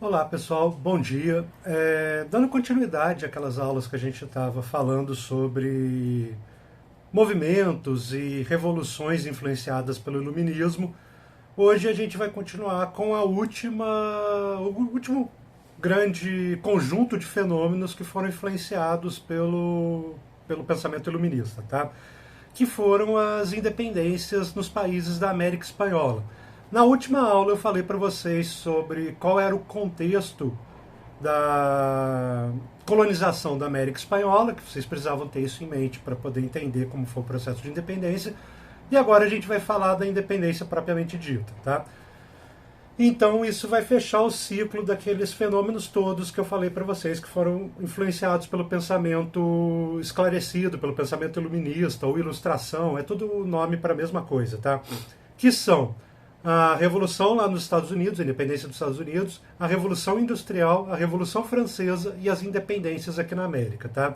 Olá pessoal, bom dia. Dando continuidade àquelas aulas que a gente estava falando sobre movimentos e revoluções influenciadas pelo iluminismo, hoje a gente vai continuar com o último grande conjunto de fenômenos que foram influenciados pelo pensamento iluminista, tá? Que foram as independências nos países da América Espanhola. Na última aula eu falei para vocês sobre qual era o contexto da colonização da América Espanhola, que vocês precisavam ter isso em mente para poder entender como foi o processo de independência. E agora a gente vai falar da independência propriamente dita, tá? Então isso vai fechar o ciclo daqueles fenômenos todos que eu falei para vocês que foram influenciados pelo pensamento esclarecido, pelo pensamento iluminista ou ilustração, é tudo nome para a mesma coisa, tá? Que são a Revolução lá nos Estados Unidos, a independência dos Estados Unidos, a Revolução Industrial, a Revolução Francesa e as independências aqui na América, tá?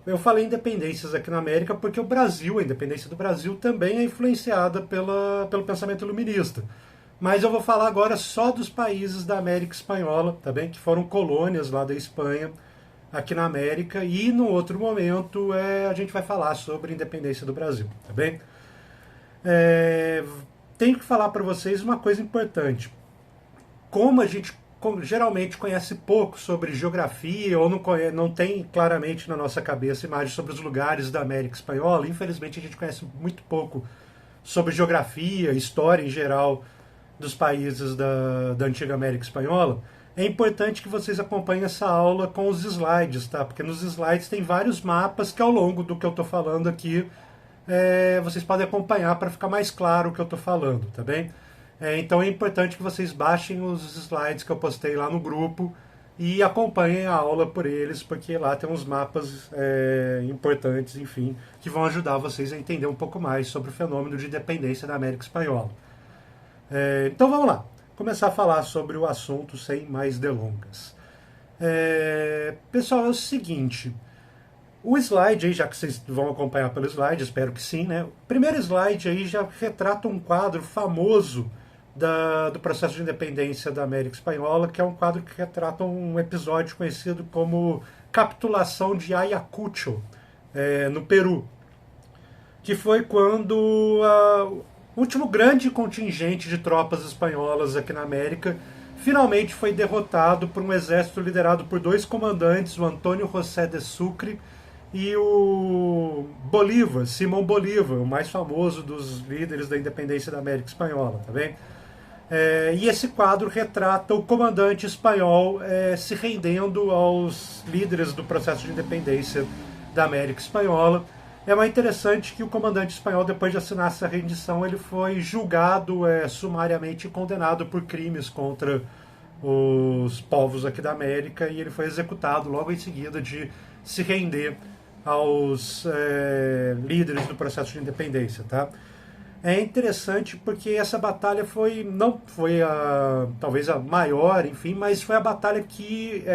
Eu falei independências aqui na América porque o Brasil, a independência do Brasil, também é influenciada pelo pensamento iluminista. Mas eu vou falar agora só dos países da América Espanhola, tá bem? Que foram colônias lá da Espanha, aqui na América. E no outro momento a gente vai falar sobre a independência do Brasil, tá bem? Tenho que falar para vocês uma coisa importante. Como a gente geralmente conhece pouco sobre geografia ou não tem claramente na nossa cabeça imagens sobre os lugares da América Espanhola, infelizmente a gente conhece muito pouco sobre geografia, história em geral dos países da antiga América Espanhola. É importante que vocês acompanhem essa aula com os slides, tá? Porque nos slides tem vários mapas que ao longo do que eu estou falando aqui vocês podem acompanhar para ficar mais claro o que eu estou falando, tá bem? Então é importante que vocês baixem os slides que eu postei lá no grupo e acompanhem a aula por eles, porque lá tem uns mapas importantes, enfim, que vão ajudar vocês a entender um pouco mais sobre o fenômeno de independência da América Espanhola. Então vamos lá, começar a falar sobre o assunto sem mais delongas. Pessoal, é o seguinte, o slide aí, já que vocês vão acompanhar pelo slide, espero que sim, né? O primeiro slide aí já retrata um quadro famoso do processo de independência da América Espanhola, que é um quadro que retrata um episódio conhecido como Capitulação de Ayacucho, no Peru, que foi quando o último grande contingente de tropas espanholas aqui na América finalmente foi derrotado por um exército liderado por dois comandantes, o Antônio José de Sucre e o Bolívar, Simão Bolívar, o mais famoso dos líderes da independência da América Espanhola, tá bem? E esse quadro retrata o comandante espanhol se rendendo aos líderes do processo de independência da América Espanhola. É mais interessante que o comandante espanhol, depois de assinar essa rendição, ele foi julgado sumariamente e condenado por crimes contra os povos aqui da América e ele foi executado logo em seguida de se render aos líderes do processo de independência, tá? É interessante porque essa batalha não foi talvez a maior, enfim, mas foi a batalha que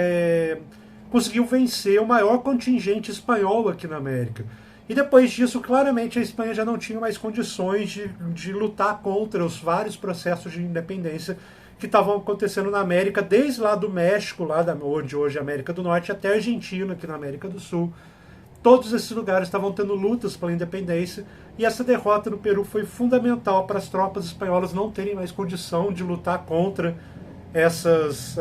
conseguiu vencer o maior contingente espanhol aqui na América. E depois disso, claramente, a Espanha já não tinha mais condições de lutar contra os vários processos de independência que estavam acontecendo na América, desde lá do México, lá onde hoje é a América do Norte, até a Argentina, aqui na América do Sul. Todos esses lugares estavam tendo lutas pela independência e essa derrota no Peru foi fundamental para as tropas espanholas não terem mais condição de lutar contra essas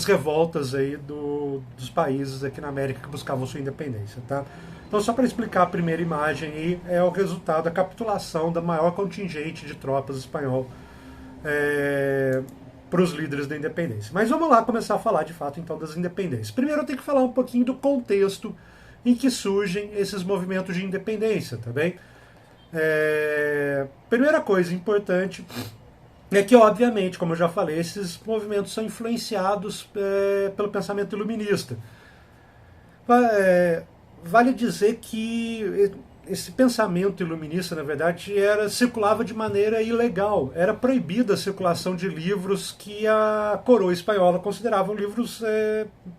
revoltas aí dos países aqui na América que buscavam sua independência, tá? Então, só para explicar a primeira imagem aí, é o resultado da capitulação da maior contingente de tropas espanhol para os líderes da independência. Mas vamos lá começar a falar de fato então das independências. Primeiro eu tenho que falar um pouquinho do contexto em que surgem esses movimentos de independência, tá bem? Primeira coisa importante é que, obviamente, como eu já falei, esses movimentos são influenciados pelo pensamento iluminista. Vale dizer que esse pensamento iluminista, na verdade, circulava de maneira ilegal. Era proibida a circulação de livros que a coroa espanhola considerava livros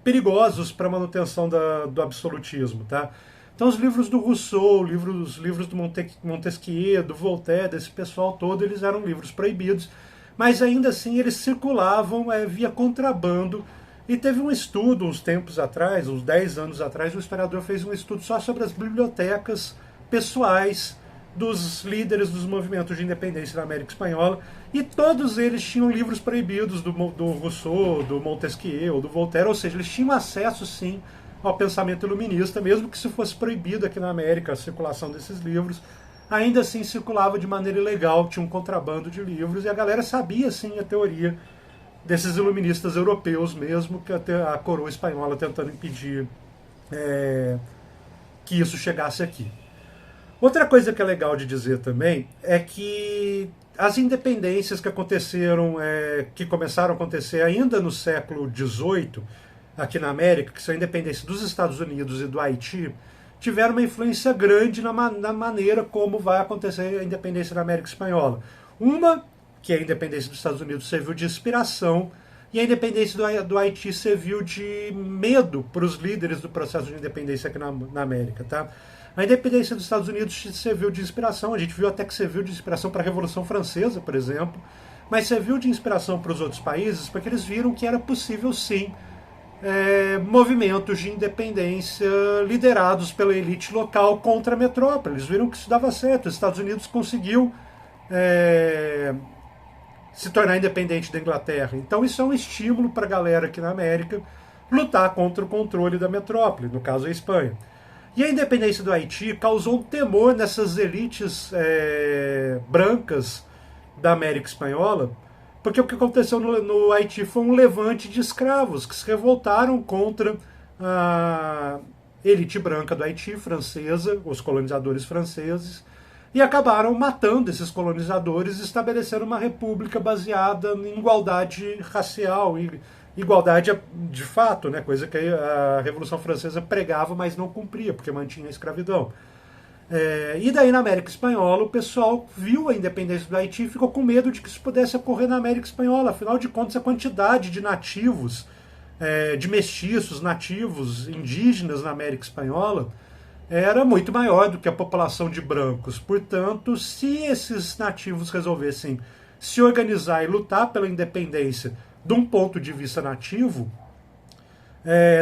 perigosos para a manutenção do absolutismo, tá? Então os livros do Rousseau, os livros do Montesquieu, do Voltaire, desse pessoal todo, eles eram livros proibidos, mas ainda assim eles circulavam via contrabando. E teve um estudo uns tempos atrás, uns 10 anos atrás, um historiador fez um estudo só sobre as bibliotecas pessoais dos líderes dos movimentos de independência da América Espanhola, e todos eles tinham livros proibidos do Rousseau, do Montesquieu, do Voltaire, ou seja, eles tinham acesso sim ao pensamento iluminista, mesmo que se fosse proibido aqui na América a circulação desses livros, ainda assim circulava de maneira ilegal, tinha um contrabando de livros, e a galera sabia sim a teoria desses iluministas europeus mesmo, que até a coroa espanhola tentando impedir que isso chegasse aqui. Outra coisa que é legal de dizer também é que as independências que aconteceram, que começaram a acontecer ainda no século XVIII, aqui na América, que são a independência dos Estados Unidos e do Haiti, tiveram uma influência grande na maneira como vai acontecer a independência da América Espanhola. Uma, que é a independência dos Estados Unidos, serviu de inspiração, e a independência do Haiti serviu de medo para os líderes do processo de independência aqui na América. Tá? A independência dos Estados Unidos serviu de inspiração, a gente viu até que serviu de inspiração para a Revolução Francesa, por exemplo, mas serviu de inspiração para os outros países porque eles viram que era possível sim movimentos de independência liderados pela elite local contra a metrópole. Eles viram que isso dava certo. Os Estados Unidos conseguiu se tornar independente da Inglaterra. Então isso é um estímulo para a galera aqui na América lutar contra o controle da metrópole, no caso a Espanha. E a independência do Haiti causou um temor nessas elites brancas da América Espanhola, porque o que aconteceu no Haiti foi um levante de escravos que se revoltaram contra a elite branca do Haiti, francesa, os colonizadores franceses, e acabaram matando esses colonizadores e estabelecendo uma república baseada em igualdade racial e igualdade de fato, né, coisa que a Revolução Francesa pregava, mas não cumpria, porque mantinha a escravidão. E daí na América Espanhola o pessoal viu a independência do Haiti e ficou com medo de que isso pudesse ocorrer na América Espanhola. Afinal de contas, a quantidade de nativos, de mestiços, nativos, indígenas na América Espanhola era muito maior do que a população de brancos. Portanto, se esses nativos resolvessem se organizar e lutar pela independência de um ponto de vista nativo,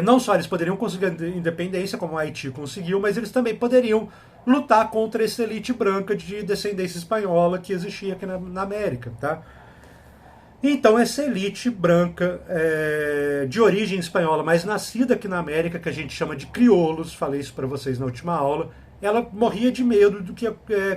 não só eles poderiam conseguir a independência, como o Haiti conseguiu, mas eles também poderiam lutar contra essa elite branca de descendência espanhola que existia aqui na América. Tá? Então essa elite branca de origem espanhola, mas nascida aqui na América, que a gente chama de crioulos, falei isso para vocês na última aula, ela morria de medo do que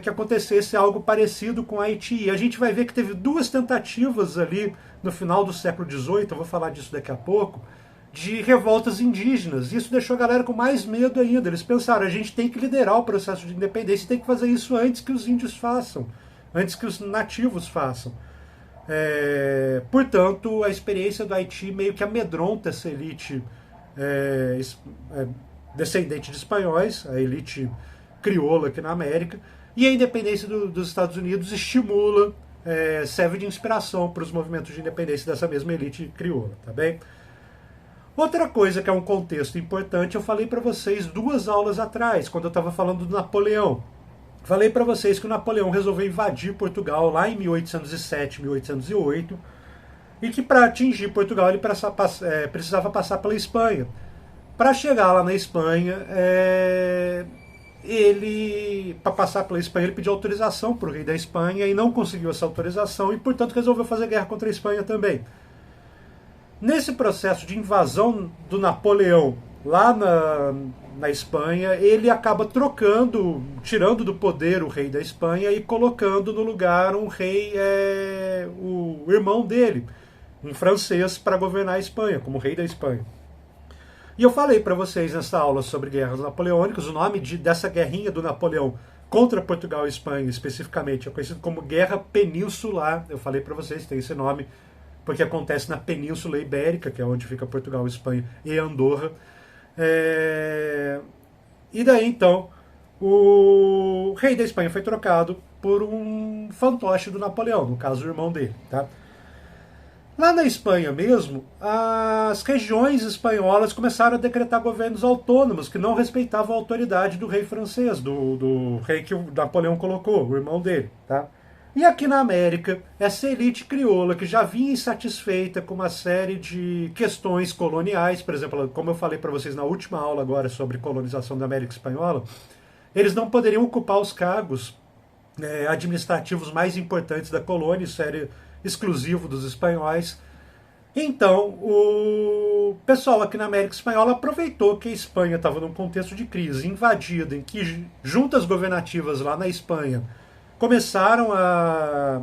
acontecesse algo parecido com a Haiti. E a gente vai ver que teve duas tentativas ali no final do século XVIII, eu vou falar disso daqui a pouco, de revoltas indígenas. Isso deixou a galera com mais medo ainda. Eles pensaram, a gente tem que liderar o processo de independência, tem que fazer isso antes que os índios façam, antes que os nativos façam. Portanto, a experiência do Haiti meio que amedronta essa elite descendente de espanhóis, a elite crioula aqui na América, e a independência dos Estados Unidos estimula, serve de inspiração para os movimentos de independência dessa mesma elite crioula, tá bem? Outra coisa que é um contexto importante, eu falei para vocês 2 aulas atrás, quando eu estava falando do Napoleão. Falei para vocês que o Napoleão resolveu invadir Portugal lá em 1807, 1808, e que para atingir Portugal ele precisava passar pela Espanha. Para chegar lá na Espanha, para passar pela Espanha, ele pediu autorização para o rei da Espanha e não conseguiu essa autorização e, portanto, resolveu fazer guerra contra a Espanha também. Nesse processo de invasão do Napoleão lá na Espanha, ele acaba tirando do poder o rei da Espanha e colocando no lugar um rei, o irmão dele, um francês, para governar a Espanha, como rei da Espanha. E eu falei para vocês nessa aula sobre guerras napoleônicas, o nome dessa guerrinha do Napoleão contra Portugal e Espanha, especificamente, é conhecido como Guerra Peninsular. Eu falei para vocês, tem esse nome, porque acontece na Península Ibérica, que é onde fica Portugal, Espanha e Andorra. E daí, então, o rei da Espanha foi trocado por um fantoche do Napoleão, no caso, o irmão dele. Tá? Lá na Espanha mesmo, as regiões espanholas começaram a decretar governos autônomos que não respeitavam a autoridade do rei francês, do rei que o Napoleão colocou, o irmão dele. Tá? E aqui na América, essa elite crioula que já vinha insatisfeita com uma série de questões coloniais, por exemplo, como eu falei para vocês na última aula agora sobre colonização da América Espanhola, eles não poderiam ocupar os cargos administrativos mais importantes da colônia, isso era exclusivo dos espanhóis. Então, o pessoal aqui na América Espanhola aproveitou que a Espanha estava num contexto de crise invadida, em que juntas governativas lá na Espanha começaram a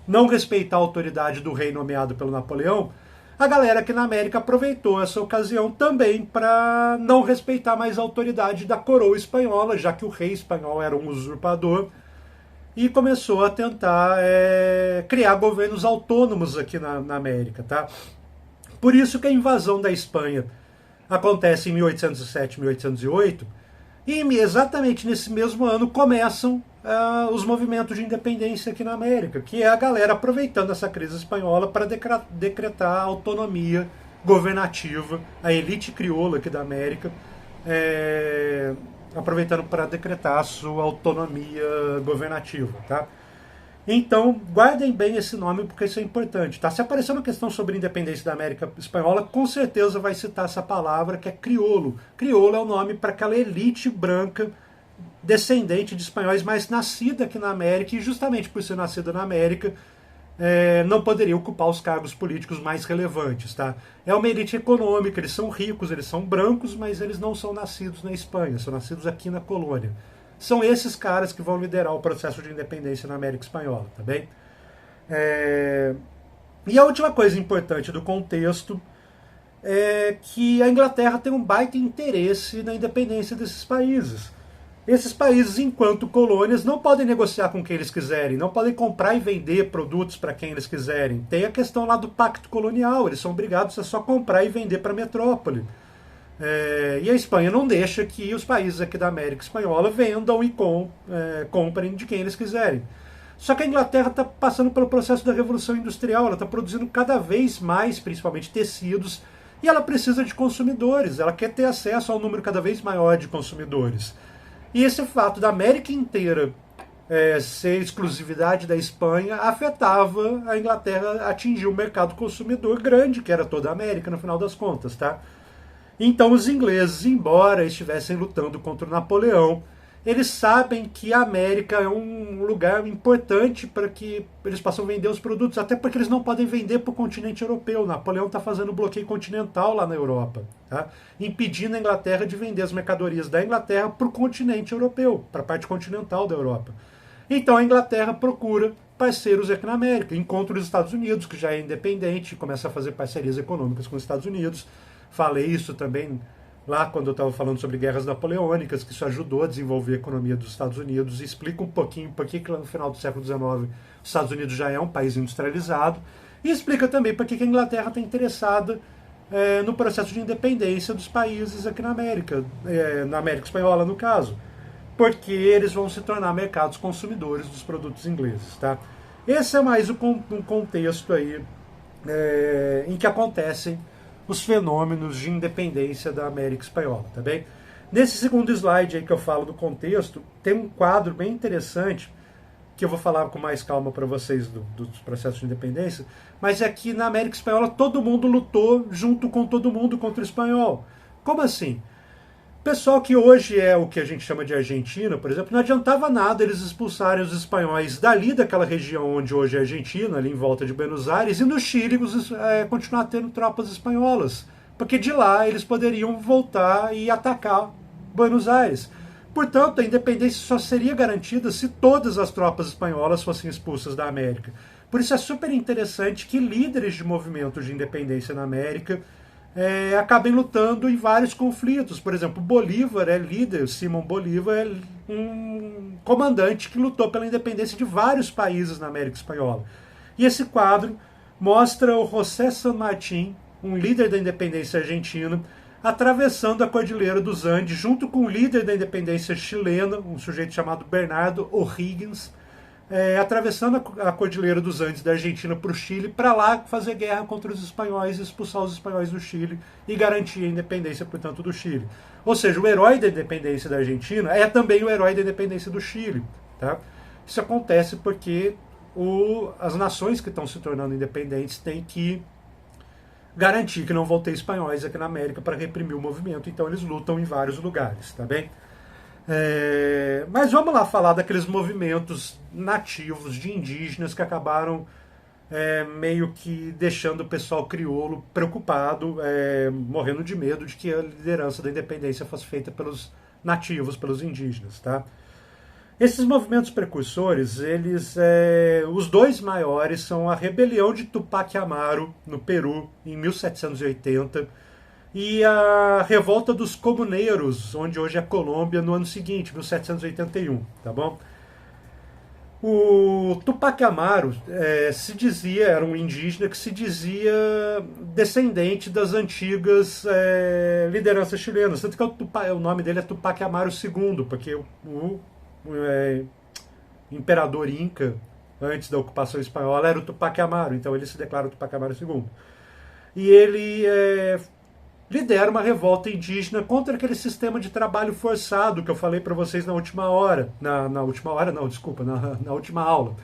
não respeitar a autoridade do rei nomeado pelo Napoleão. A galera aqui na América aproveitou essa ocasião também para não respeitar mais a autoridade da coroa espanhola, já que o rei espanhol era um usurpador, e começou a tentar criar governos autônomos aqui na América. Tá? Por isso que a invasão da Espanha acontece em 1807, 1808, e exatamente nesse mesmo ano começam os movimentos de independência aqui na América, que é a galera aproveitando essa crise espanhola para decretar a autonomia governativa, a elite crioula aqui da América, aproveitando para decretar a sua autonomia governativa. Tá? Então, guardem bem esse nome porque isso é importante. Tá? Se aparecer uma questão sobre a independência da América Espanhola, com certeza vai citar essa palavra que é crioulo. Crioulo é o nome para aquela elite branca descendente de espanhóis, mas nascida aqui na América, e justamente por ser nascida na América, não poderia ocupar os cargos políticos mais relevantes. Tá? É uma elite econômica, eles são ricos, eles são brancos, mas eles não são nascidos na Espanha, são nascidos aqui na colônia. São esses caras que vão liderar o processo de independência na América Espanhola, tá bem? E a última coisa importante do contexto é que a Inglaterra tem um baita interesse na independência desses países. Esses países, enquanto colônias, não podem negociar com quem eles quiserem, não podem comprar e vender produtos para quem eles quiserem. Tem a questão lá do pacto colonial, eles são obrigados a só comprar e vender para a metrópole. E a Espanha não deixa que os países aqui da América Espanhola vendam e comprem de quem eles quiserem. Só que a Inglaterra está passando pelo processo da Revolução Industrial, ela está produzindo cada vez mais, principalmente tecidos, e ela precisa de consumidores, ela quer ter acesso a um número cada vez maior de consumidores. E esse fato da América inteira ser exclusividade da Espanha afetava a Inglaterra atingir um mercado consumidor grande, que era toda a América, no final das contas. Tá? Então os ingleses, embora estivessem lutando contra o Napoleão, eles sabem que a América é um lugar importante para que eles possam vender os produtos, até porque eles não podem vender para o continente europeu. O Napoleão está fazendo bloqueio continental lá na Europa, tá? Impedindo a Inglaterra de vender as mercadorias da Inglaterra para o continente europeu, para a parte continental da Europa. Então a Inglaterra procura parceiros aqui na América, encontra os Estados Unidos, que já é independente, começa a fazer parcerias econômicas com os Estados Unidos. Falei isso também lá quando eu estava falando sobre guerras napoleônicas, que isso ajudou a desenvolver a economia dos Estados Unidos, e explica um pouquinho por que lá no final do século XIX os Estados Unidos já é um país industrializado, e explica também por que a Inglaterra está interessada no processo de independência dos países aqui na América Espanhola no caso, porque eles vão se tornar mercados consumidores dos produtos ingleses. Tá? Esse é mais um contexto aí em que acontecem os fenômenos de independência da América Espanhola, tá bem? Nesse segundo slide aí que eu falo do contexto, tem um quadro bem interessante, que eu vou falar com mais calma para vocês dos processos de independência, mas é que na América Espanhola todo mundo lutou junto com todo mundo contra o espanhol. Como assim? Pessoal que hoje é o que a gente chama de Argentina, por exemplo, não adiantava nada eles expulsarem os espanhóis dali daquela região onde hoje é Argentina, ali em volta de Buenos Aires, e no Chile continuar tendo tropas espanholas, porque de lá eles poderiam voltar e atacar Buenos Aires. Portanto, a independência só seria garantida se todas as tropas espanholas fossem expulsas da América. Por isso é super interessante que líderes de movimentos de independência na América acabem lutando em vários conflitos. Por exemplo, Bolívar é líder, Simão Bolívar é um comandante que lutou pela independência de vários países na América Espanhola. E esse quadro mostra o José San Martín, um líder da independência argentina, atravessando a Cordilheira dos Andes, junto com o líder da independência chilena, um sujeito chamado Bernardo O'Higgins, atravessando a Cordilheira dos Andes da Argentina para o Chile, para lá fazer guerra contra os espanhóis, expulsar os espanhóis do Chile e garantir a independência, portanto, do Chile. Ou seja, o herói da independência da Argentina é também o herói da independência do Chile. Tá? Isso acontece porque as nações que estão se tornando independentes têm que garantir que não vão ter espanhóis aqui na América para reprimir o movimento, então eles lutam em vários lugares, tá bem? Mas vamos lá falar daqueles movimentos nativos de indígenas que acabaram meio que deixando o pessoal crioulo preocupado, morrendo de medo de que a liderança da independência fosse feita pelos nativos, pelos indígenas, tá? Esses movimentos precursores, os dois maiores são a rebelião de Tupac Amaru, no Peru, em 1780, e a revolta dos comuneiros, onde hoje é a Colômbia, no ano seguinte, 1781, tá bom? O Tupac Amaru era um indígena que se dizia descendente das antigas lideranças chilenas, tanto que o nome dele é Tupac Amaru II, porque o imperador Inca, antes da ocupação espanhola, era o Tupac Amaru, então ele se declara o Tupac Amaru II. E ele lidera uma revolta indígena contra aquele sistema de trabalho forçado que eu falei para vocês na última hora, na última aula,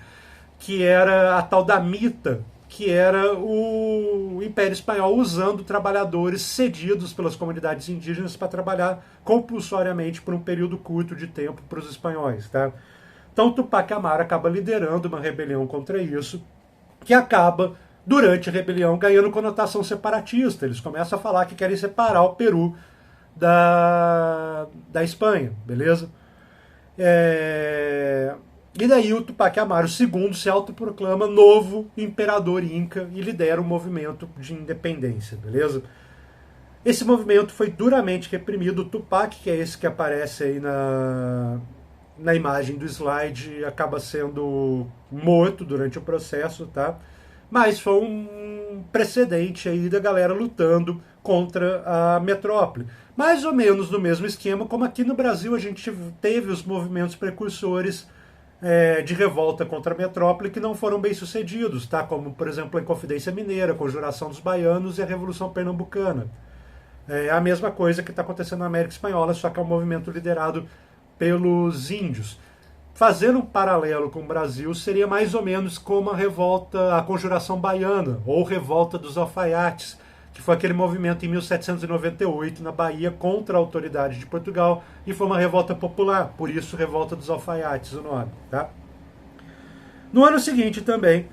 que era a tal da mita, que era o Império Espanhol usando trabalhadores cedidos pelas comunidades indígenas para trabalhar compulsoriamente por um período curto de tempo para os espanhóis, tá? Então Tupac Amaru acaba liderando uma rebelião contra isso, que acaba, durante a rebelião, ganhando conotação separatista. Eles começam a falar que querem separar o Peru da Espanha, beleza? E daí o Tupac Amaru II se autoproclama novo imperador inca e lidera o movimento de independência, beleza? Esse movimento foi duramente reprimido. O Tupac, que é esse que aparece aí na imagem do slide, acaba sendo morto durante o processo, tá? Mas foi um precedente aí da galera lutando contra a metrópole. Mais ou menos no mesmo esquema, como aqui no Brasil a gente teve os movimentos precursores de revolta contra a metrópole que não foram bem sucedidos, tá? Como, por exemplo, a Inconfidência Mineira, a Conjuração dos Baianos e a Revolução Pernambucana. É a mesma coisa que está acontecendo na América Espanhola, só que é um movimento liderado pelos índios. Fazendo um paralelo com o Brasil, seria mais ou menos como a Conjuração Baiana, ou Revolta dos Alfaiates, que foi aquele movimento em 1798 na Bahia contra a autoridade de Portugal, e foi uma revolta popular, por isso Revolta dos Alfaiates o nome. Tá? No ano seguinte também,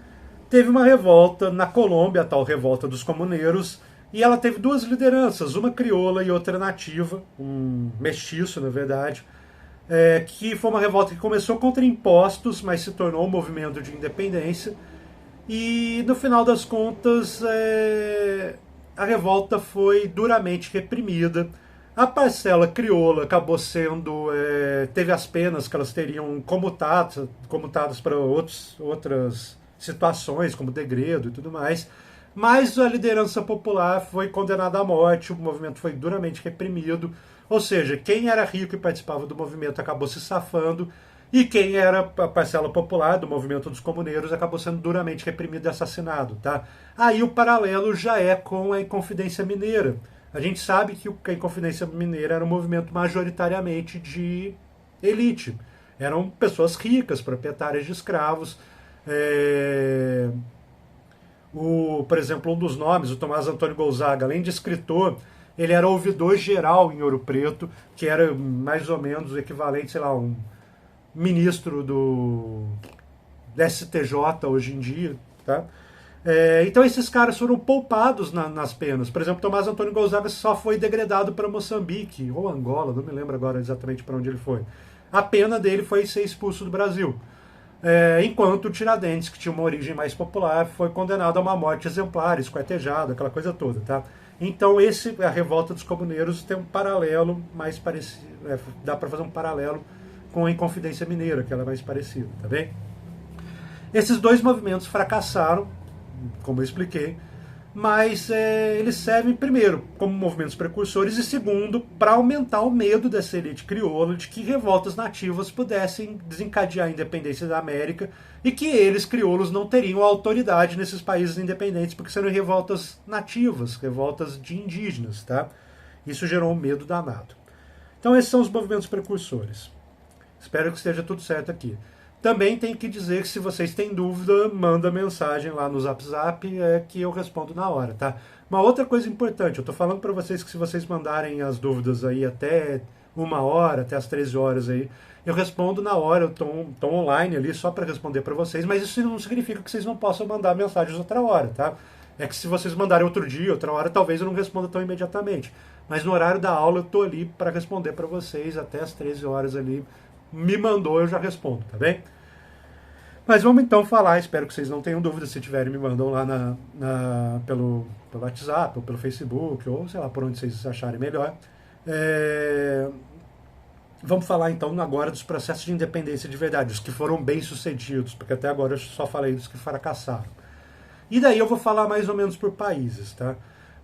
teve uma revolta na Colômbia, a tal Revolta dos Comuneiros, e ela teve duas lideranças, uma crioula e outra nativa, um mestiço na verdade, que foi uma revolta que começou contra impostos, mas se tornou um movimento de independência, e no final das contas a revolta foi duramente reprimida. A parcela crioula acabou teve as penas que elas teriam comutadas para outras situações, como degredo e tudo mais, mas a liderança popular foi condenada à morte, o movimento foi duramente reprimido, ou seja, quem era rico e participava do movimento acabou se safando, e quem era a parcela popular do movimento dos comuneiros acabou sendo duramente reprimido e assassinado. Tá? Aí o paralelo já é com a Inconfidência Mineira. A gente sabe que a Inconfidência Mineira era um movimento majoritariamente de elite. Eram pessoas ricas, proprietárias de escravos. Por exemplo, um dos nomes, o Tomás Antônio Gonzaga, além de escritor, ele era ouvidor geral em Ouro Preto, que era mais ou menos o equivalente, sei lá, um ministro do STJ hoje em dia, tá? Então esses caras foram poupados nas penas. Por exemplo, Tomás Antônio Gonzaga só foi degradado para Moçambique, ou Angola, não me lembro agora exatamente para onde ele foi. A pena dele foi ser expulso do Brasil. Enquanto o Tiradentes, que tinha uma origem mais popular, foi condenado a uma morte exemplar, esquartejado, aquela coisa toda, tá? Então a revolta dos comuneiros tem um paralelo mais parecido, dá para fazer um paralelo com a Inconfidência Mineira, que ela é mais parecida, tá bem? Esses dois movimentos fracassaram, como eu expliquei, mas eles servem, primeiro, como movimentos precursores, e segundo, para aumentar o medo dessa elite crioula de que revoltas nativas pudessem desencadear a independência da América e que eles, crioulos, não teriam autoridade nesses países independentes, porque seriam revoltas nativas, revoltas de indígenas, tá? Isso gerou um medo danado. Então esses são os movimentos precursores. Espero que esteja tudo certo aqui. Também tem que dizer que se vocês têm dúvida, manda mensagem lá no Zap Zap, que eu respondo na hora, tá? Uma outra coisa importante, eu tô falando para vocês que se vocês mandarem as dúvidas aí até 1 hora, até as 13 horas aí, eu respondo na hora, eu tô online ali só para responder para vocês, mas isso não significa que vocês não possam mandar mensagens outra hora, tá? É que se vocês mandarem outro dia, outra hora, talvez eu não responda tão imediatamente. Mas no horário da aula eu tô ali para responder para vocês até as 13 horas ali. Me mandou, eu já respondo, tá bem? Mas vamos então falar, espero que vocês não tenham dúvidas, se tiverem me mandam lá pelo WhatsApp, ou pelo Facebook, ou sei lá, por onde vocês acharem melhor. Vamos falar então agora dos processos de independência de verdade, os que foram bem sucedidos, porque até agora eu só falei dos que fracassaram. E daí eu vou falar mais ou menos por países, tá?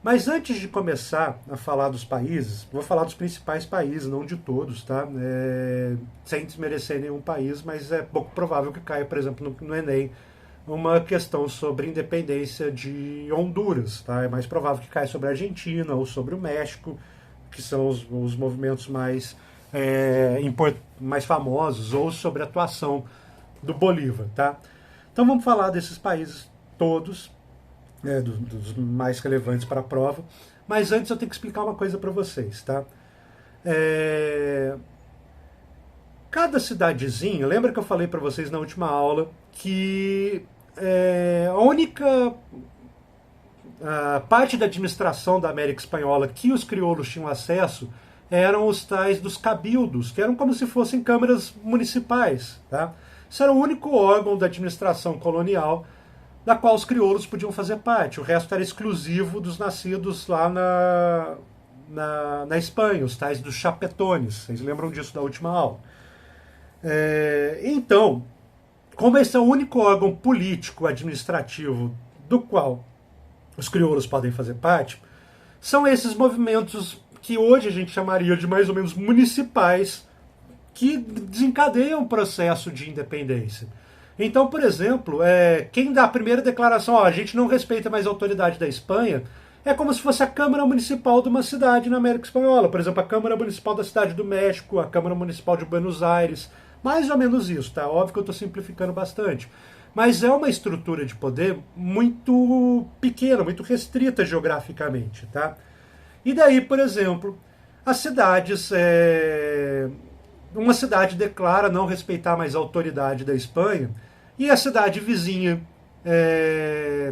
Mas antes de começar a falar dos países, vou falar dos principais países, não de todos, tá? Sem desmerecer nenhum país, mas é pouco provável que caia, por exemplo, no Enem, uma questão sobre independência de Honduras, tá? É mais provável que caia sobre a Argentina ou sobre o México, que são os movimentos mais famosos, ou sobre a atuação do Bolívar, tá? Então vamos falar desses países todos, dos mais relevantes para a prova. Mas antes eu tenho que explicar uma coisa para vocês, tá? Cada cidadezinha, lembra que eu falei para vocês na última aula que a única parte da administração da América Espanhola que os crioulos tinham acesso eram os tais dos cabildos, que eram como se fossem câmaras municipais, tá? Isso era o único órgão da administração colonial da qual os crioulos podiam fazer parte. O resto era exclusivo dos nascidos lá na Espanha, os tais dos chapetones. Vocês lembram disso da última aula? Então, como esse é o único órgão político administrativo do qual os crioulos podem fazer parte, são esses movimentos que hoje a gente chamaria de mais ou menos municipais, que desencadeiam o processo de independência. Então, por exemplo, quem dá a primeira declaração, a gente não respeita mais a autoridade da Espanha, é como se fosse a Câmara Municipal de uma cidade na América Espanhola. Por exemplo, a Câmara Municipal da Cidade do México, a Câmara Municipal de Buenos Aires. Mais ou menos isso, tá? Óbvio que eu estou simplificando bastante. Mas é uma estrutura de poder muito pequena, muito restrita geograficamente, tá? E daí, por exemplo, as cidades... Uma cidade declara não respeitar mais a autoridade da Espanha, e a cidade vizinha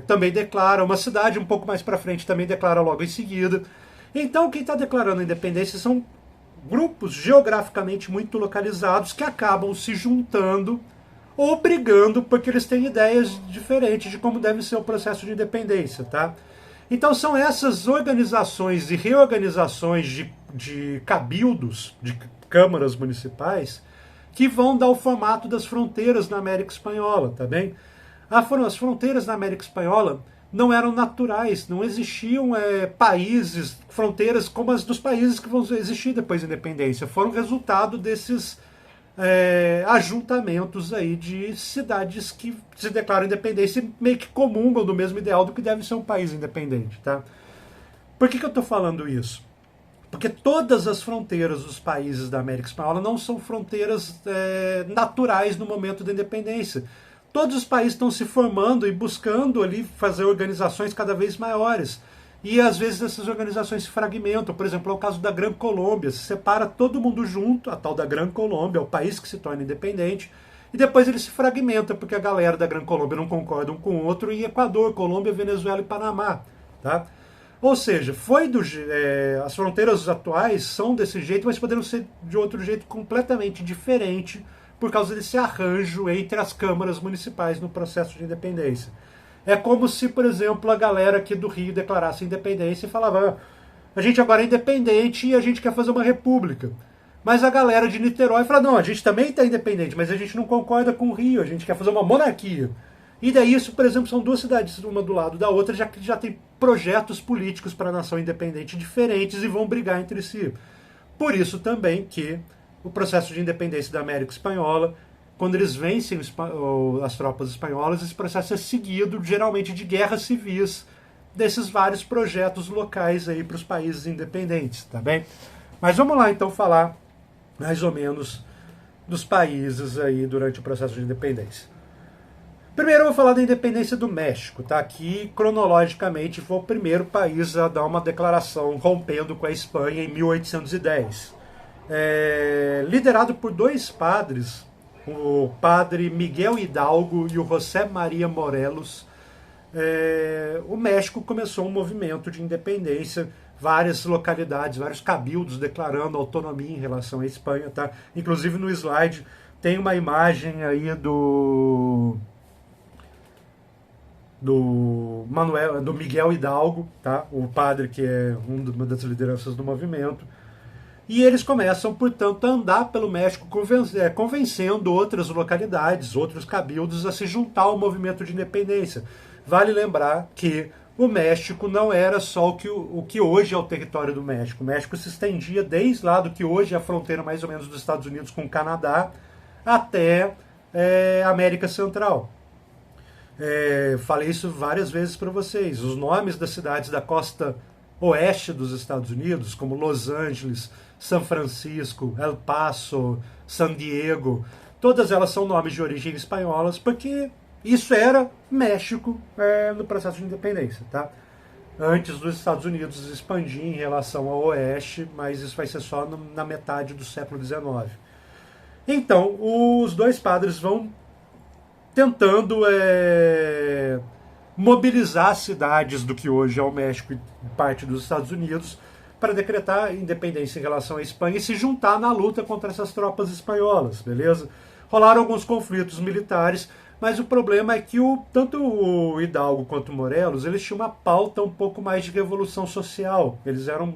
também declara, uma cidade um pouco mais para frente também declara logo em seguida. Então quem está declarando a independência são grupos geograficamente muito localizados que acabam se juntando ou brigando porque eles têm ideias diferentes de como deve ser o processo de independência, tá? Então são essas organizações e reorganizações de cabildos, de câmaras municipais, que vão dar o formato das fronteiras na América Espanhola, tá bem? As fronteiras na América Espanhola não eram naturais, não existiam países, fronteiras como as dos países que vão existir depois da independência. Foram resultado desses ajuntamentos aí de cidades que se declaram independência e meio que comungam do mesmo ideal do que deve ser um país independente, tá? Por que eu estou falando isso? Porque todas as fronteiras dos países da América Espanhola não são fronteiras naturais no momento da independência. Todos os países estão se formando e buscando ali fazer organizações cada vez maiores. E às vezes essas organizações se fragmentam. Por exemplo, é o caso da Gran Colômbia. Se separa todo mundo junto, a tal da Gran Colômbia, é o país que se torna independente. E depois ele se fragmenta, porque a galera da Gran Colômbia não concorda um com o outro em Equador, Colômbia, Venezuela e Panamá, tá? Ou seja, as fronteiras atuais são desse jeito, mas poderiam ser de outro jeito completamente diferente por causa desse arranjo entre as câmaras municipais no processo de independência. É como se, por exemplo, a galera aqui do Rio declarasse independência e falava: a gente agora é independente e a gente quer fazer uma república. Mas a galera de Niterói fala: não, a gente também está independente, mas a gente não concorda com o Rio, a gente quer fazer uma monarquia. E daí isso, por exemplo, são duas cidades, uma do lado da outra, já que já tem projetos políticos para a nação independente diferentes e vão brigar entre si. Por isso também que o processo de independência da América Espanhola, quando eles vencem as tropas espanholas, esse processo é seguido geralmente de guerras civis desses vários projetos locais aí para os países independentes, tá bem? Mas vamos lá então falar mais ou menos dos países aí durante o processo de independência. Primeiro eu vou falar da independência do México, tá? Que cronologicamente foi o primeiro país a dar uma declaração rompendo com a Espanha em 1810. Liderado por dois padres, o padre Miguel Hidalgo e o José Maria Morelos, o México começou um movimento de independência, várias localidades, vários cabildos declarando autonomia em relação à Espanha, tá? Inclusive no slide tem uma imagem aí do Miguel Hidalgo, tá? O padre que é uma das lideranças do movimento. E eles começam, portanto, a andar pelo México convencendo outras localidades, outros cabildos a se juntar ao movimento de independência. Vale lembrar que o México não era só o que hoje é o território do México. O México se estendia desde lá do que hoje é a fronteira mais ou menos dos Estados Unidos com o Canadá até a América Central. Falei isso várias vezes para vocês. Os nomes das cidades da costa oeste dos Estados Unidos, como Los Angeles, São Francisco, El Paso, San Diego, todas elas são nomes de origem espanholas, porque isso era México no processo de independência, tá? Antes dos Estados Unidos expandir em relação ao oeste, mas isso vai ser só na metade do século XIX. Então, os dois padres vão tentando mobilizar as cidades do que hoje é o México e parte dos Estados Unidos para decretar independência em relação à Espanha e se juntar na luta contra essas tropas espanholas, beleza? Rolaram alguns conflitos militares, mas o problema é que tanto o Hidalgo quanto o Morelos, eles tinham uma pauta um pouco mais de revolução social. Eles eram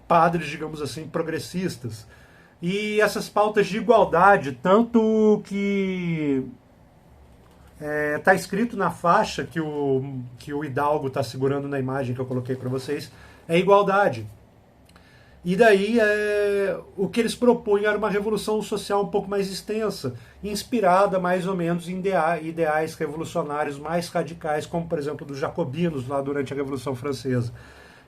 padres, digamos assim, progressistas. E essas pautas de igualdade, tanto que está escrito na faixa que o Hidalgo está segurando na imagem que eu coloquei para vocês, é igualdade. E daí o que eles propunham era uma revolução social um pouco mais extensa, inspirada mais ou menos em ideais revolucionários mais radicais, como por exemplo dos jacobinos lá durante a Revolução Francesa.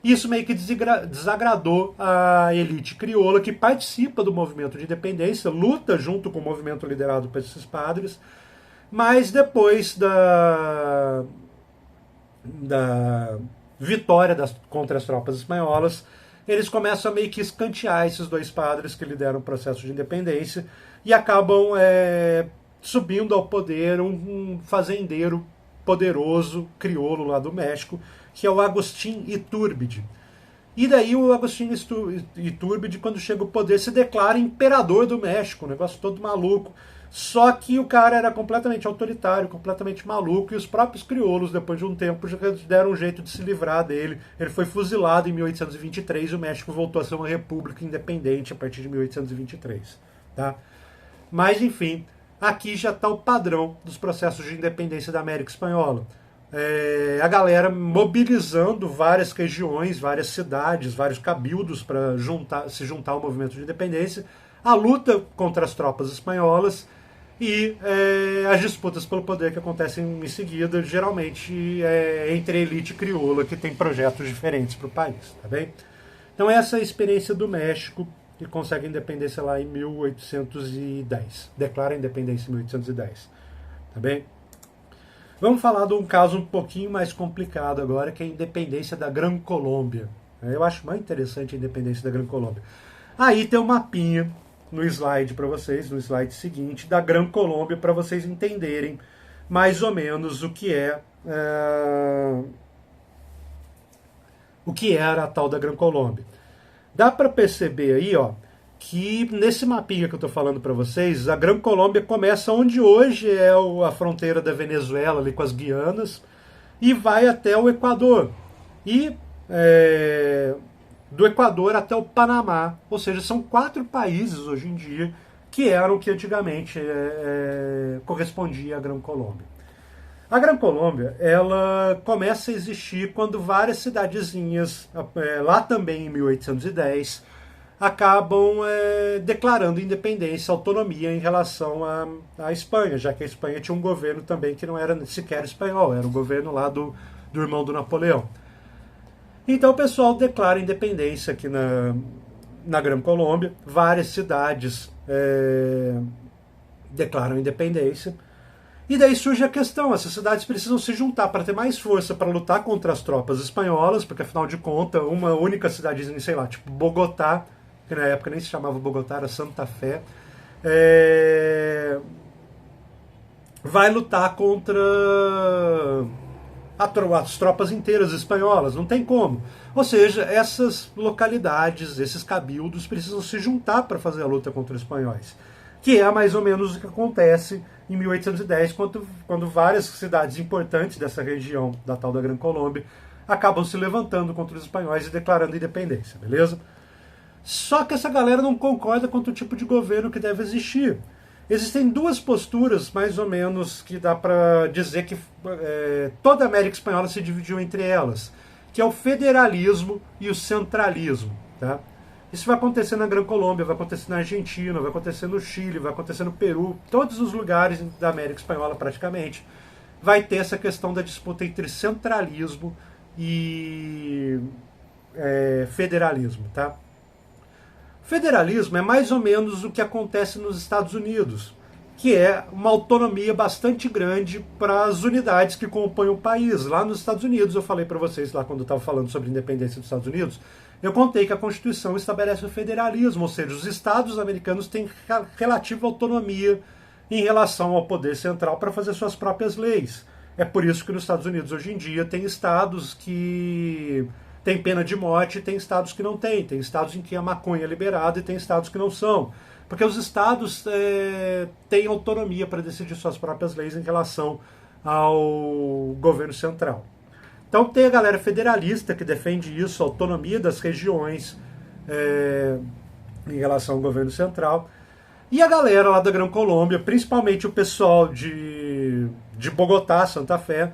Isso meio que desagradou a elite crioula que participa do movimento de independência, luta junto com o movimento liderado por esses padres, mas depois da vitória contra as tropas espanholas, eles começam a meio que escantear esses dois padres que lideram o processo de independência e acabam subindo ao poder um fazendeiro poderoso, crioulo lá do México, que é o Agustín Iturbide. E daí o Agustín Iturbide, quando chega ao poder, se declara imperador do México, um negócio todo maluco. Só que o cara era completamente autoritário, completamente maluco, e os próprios crioulos, depois de um tempo, já deram um jeito de se livrar dele. Ele foi fuzilado em 1823 e o México voltou a ser uma república independente a partir de 1823. Tá? Mas, enfim, aqui já está o padrão dos processos de independência da América Espanhola. A galera mobilizando várias regiões, várias cidades, vários cabildos para se juntar ao movimento de independência, a luta contra as tropas espanholas e as disputas pelo poder que acontecem em seguida, geralmente entre a elite crioula, que tem projetos diferentes para o país, tá bem? Então essa é a experiência do México, que consegue a independência lá em 1810. Declara a independência em 1810, tá bem? Vamos falar de um caso um pouquinho mais complicado agora, que é a independência da Gran Colômbia. Eu acho mais interessante a independência da Gran Colômbia. Aí tem um mapinha no slide para vocês, no slide seguinte, da Gran Colômbia, para vocês entenderem mais ou menos o que era a tal da Gran Colômbia. Dá para perceber aí, ó, que nesse mapinha que eu estou falando para vocês, a Gran Colômbia começa onde hoje é a fronteira da Venezuela, ali com as Guianas, e vai até o Equador. E do Equador até o Panamá. Ou seja, são 4 países hoje em dia que eram o que antigamente correspondia à Gran Colômbia. A Gran Colômbia, ela começa a existir quando várias cidadezinhas, lá também em 1810, acabam declarando independência, autonomia em relação à Espanha, já que a Espanha tinha um governo também que não era sequer espanhol, era o governo lá do irmão do Napoleão. Então o pessoal declara independência aqui na Gran Colômbia, várias cidades declaram independência. E daí surge a questão, essas cidades precisam se juntar para ter mais força para lutar contra as tropas espanholas, porque afinal de contas, uma única cidadezinha, sei lá, tipo Bogotá, que na época nem se chamava Bogotá, era Santa Fé, vai lutar contra as tropas inteiras espanholas, não tem como. Ou seja, essas localidades, esses cabildos precisam se juntar para fazer a luta contra os espanhóis, que é mais ou menos o que acontece em 1810, quando várias cidades importantes dessa região, da tal da Gran Colômbia, acabam se levantando contra os espanhóis e declarando independência, beleza? Só que essa galera não concorda quanto o tipo de governo que deve existir. Existem duas posturas, mais ou menos, que dá para dizer que toda a América Espanhola se dividiu entre elas, que é o federalismo e o centralismo, tá? Isso vai acontecer na Gran Colômbia, vai acontecer na Argentina, vai acontecer no Chile, vai acontecer no Peru, todos os lugares da América Espanhola praticamente, vai ter essa questão da disputa entre centralismo e federalismo, tá? Federalismo é mais ou menos o que acontece nos Estados Unidos, que é uma autonomia bastante grande para as unidades que compõem o país. Lá nos Estados Unidos, eu falei para vocês lá quando eu estava falando sobre a independência dos Estados Unidos, eu contei que a Constituição estabelece o federalismo, ou seja, os estados americanos têm relativa autonomia em relação ao poder central para fazer suas próprias leis. É por isso que nos Estados Unidos hoje em dia tem estados que tem pena de morte e tem estados que não tem. Tem estados em que a maconha é liberada e tem estados que não são. Porque os estados têm autonomia para decidir suas próprias leis em relação ao governo central. Então tem a galera federalista que defende isso, a autonomia das regiões em relação ao governo central. E a galera lá da Gran Colômbia, principalmente o pessoal de Bogotá, Santa Fé,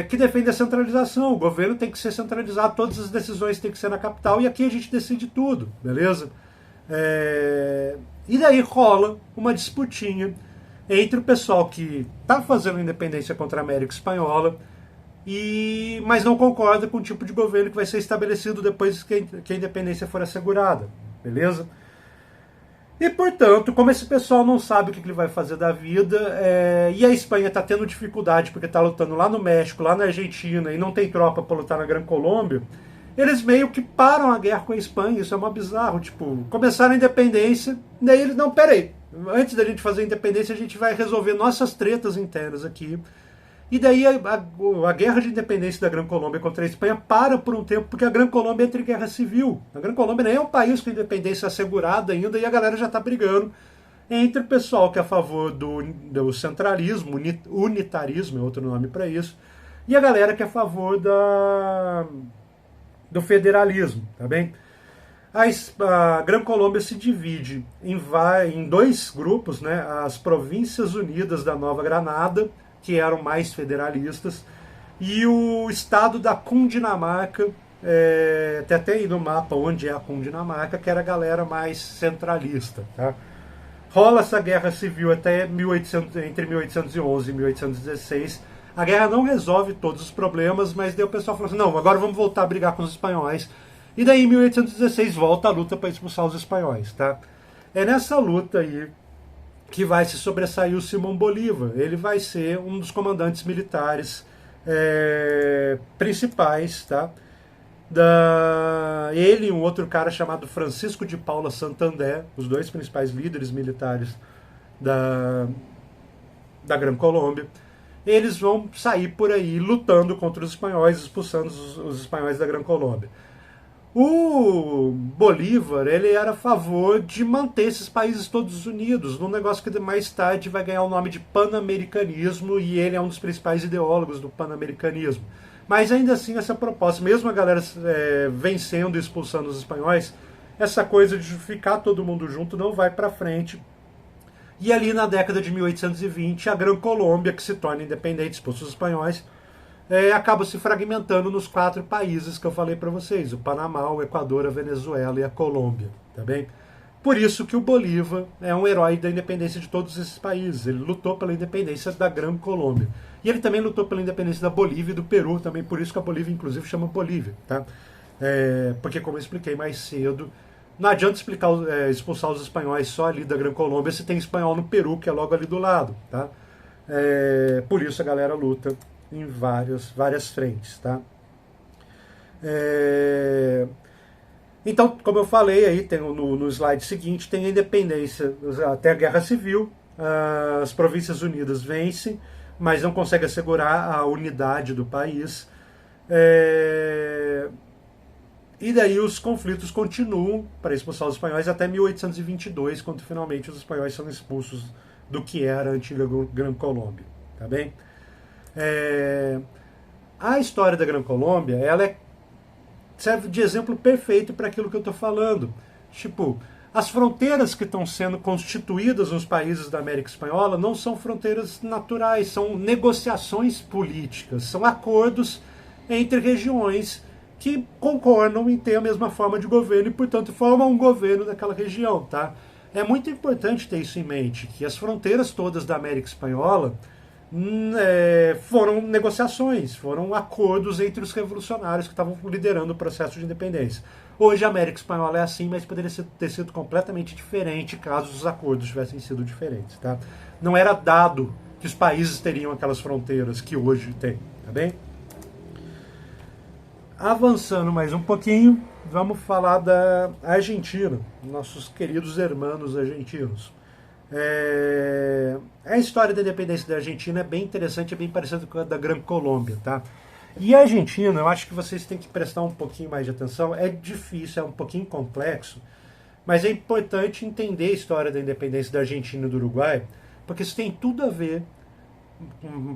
que defende a centralização. O governo tem que ser centralizado, todas as decisões têm que ser na capital e aqui a gente decide tudo, beleza? E daí rola uma disputinha entre o pessoal que está fazendo independência contra a América Espanhola, mas não concorda com o tipo de governo que vai ser estabelecido depois que a independência for assegurada, beleza? E, portanto, como esse pessoal não sabe o que ele vai fazer da vida, e a Espanha está tendo dificuldade porque está lutando lá no México, lá na Argentina, e não tem tropa para lutar na Gran Colômbia, eles meio que param a guerra com a Espanha. Isso é mó bizarro. Tipo, começaram a independência, daí eles, não, peraí, antes da gente fazer a independência, a gente vai resolver nossas tretas internas aqui. E daí a guerra de independência da Gran Colômbia contra a Espanha para por um tempo, porque a Gran Colômbia entra em guerra civil. A Gran Colômbia nem é um país com independência assegurada ainda, e a galera já está brigando entre o pessoal que é a favor do centralismo, unitarismo é outro nome para isso, e a galera que é a favor do federalismo, tá bem? A Gran Colômbia se divide em dois grupos, né? As Províncias Unidas da Nova Granada, que eram mais federalistas, e o estado da Cundinamarca, tem até aí no mapa onde é a Cundinamarca, que era a galera mais centralista. Tá? Rola essa guerra civil até entre 1811 e 1816. A guerra não resolve todos os problemas, mas daí o pessoal falou assim, não, agora vamos voltar a brigar com os espanhóis. E daí em 1816 volta a luta para expulsar os espanhóis. Tá? É nessa luta aí que vai se sobressair o Simão Bolívar. Ele vai ser um dos comandantes militares principais, tá? Ele e um outro cara chamado Francisco de Paula Santander, os dois principais líderes militares da Gran Colômbia, eles vão sair por aí lutando contra os espanhóis, expulsando os espanhóis da Gran Colômbia. O Bolívar, ele era a favor de manter esses países todos unidos, num negócio que mais tarde vai ganhar o nome de panamericanismo, e ele é um dos principais ideólogos do panamericanismo. Mas ainda assim, essa proposta, mesmo a galera vencendo e expulsando os espanhóis, essa coisa de ficar todo mundo junto não vai para frente. E ali na década de 1820, a Gran Colômbia, que se torna independente, expulsa os espanhóis, acaba se fragmentando nos 4 países que eu falei para vocês, o Panamá, o Equador, a Venezuela e a Colômbia, tá bem? Por isso que o Bolívar é um herói da independência de todos esses países. Ele lutou pela independência da Gran Colômbia. E ele também lutou pela independência da Bolívia e do Peru, também por isso que a Bolívia, inclusive, chama Bolívia, tá? Porque, como eu expliquei mais cedo, Não adianta expulsar os espanhóis só ali da Gran Colômbia se tem espanhol no Peru, que é logo ali do lado, tá? Por isso a galera luta em várias frentes, tá? Então, como eu falei aí, tem no slide seguinte, tem a independência, até a Guerra Civil, as Províncias Unidas vencem, mas não conseguem assegurar a unidade do país. E daí os conflitos continuam para expulsar os espanhóis até 1822, quando finalmente os espanhóis são expulsos do que era a antiga Gran Colômbia. Tá bem? A história da Gran Colômbia, ela serve de exemplo perfeito para aquilo que eu estou falando. Tipo, as fronteiras que estão sendo constituídas nos países da América Espanhola não são fronteiras naturais, são negociações políticas, são acordos entre regiões que concordam em ter a mesma forma de governo e, portanto, formam um governo daquela região, tá? É muito importante ter isso em mente, que as fronteiras todas da América Espanhola foram negociações, foram acordos entre os revolucionários que estavam liderando o processo de independência. Hoje a América Espanhola é assim, mas poderia ter sido completamente diferente caso os acordos tivessem sido diferentes, tá? Não era dado que os países teriam aquelas fronteiras que hoje tem, tá bem? Avançando mais um pouquinho, vamos falar da Argentina, nossos queridos hermanos argentinos. A história da independência da Argentina é bem interessante, é bem parecida com a da Gran Colômbia, tá? E a Argentina, eu acho que vocês têm que prestar um pouquinho mais de atenção, é difícil, é um pouquinho complexo, mas é importante entender a história da independência da Argentina e do Uruguai, porque isso tem tudo a ver.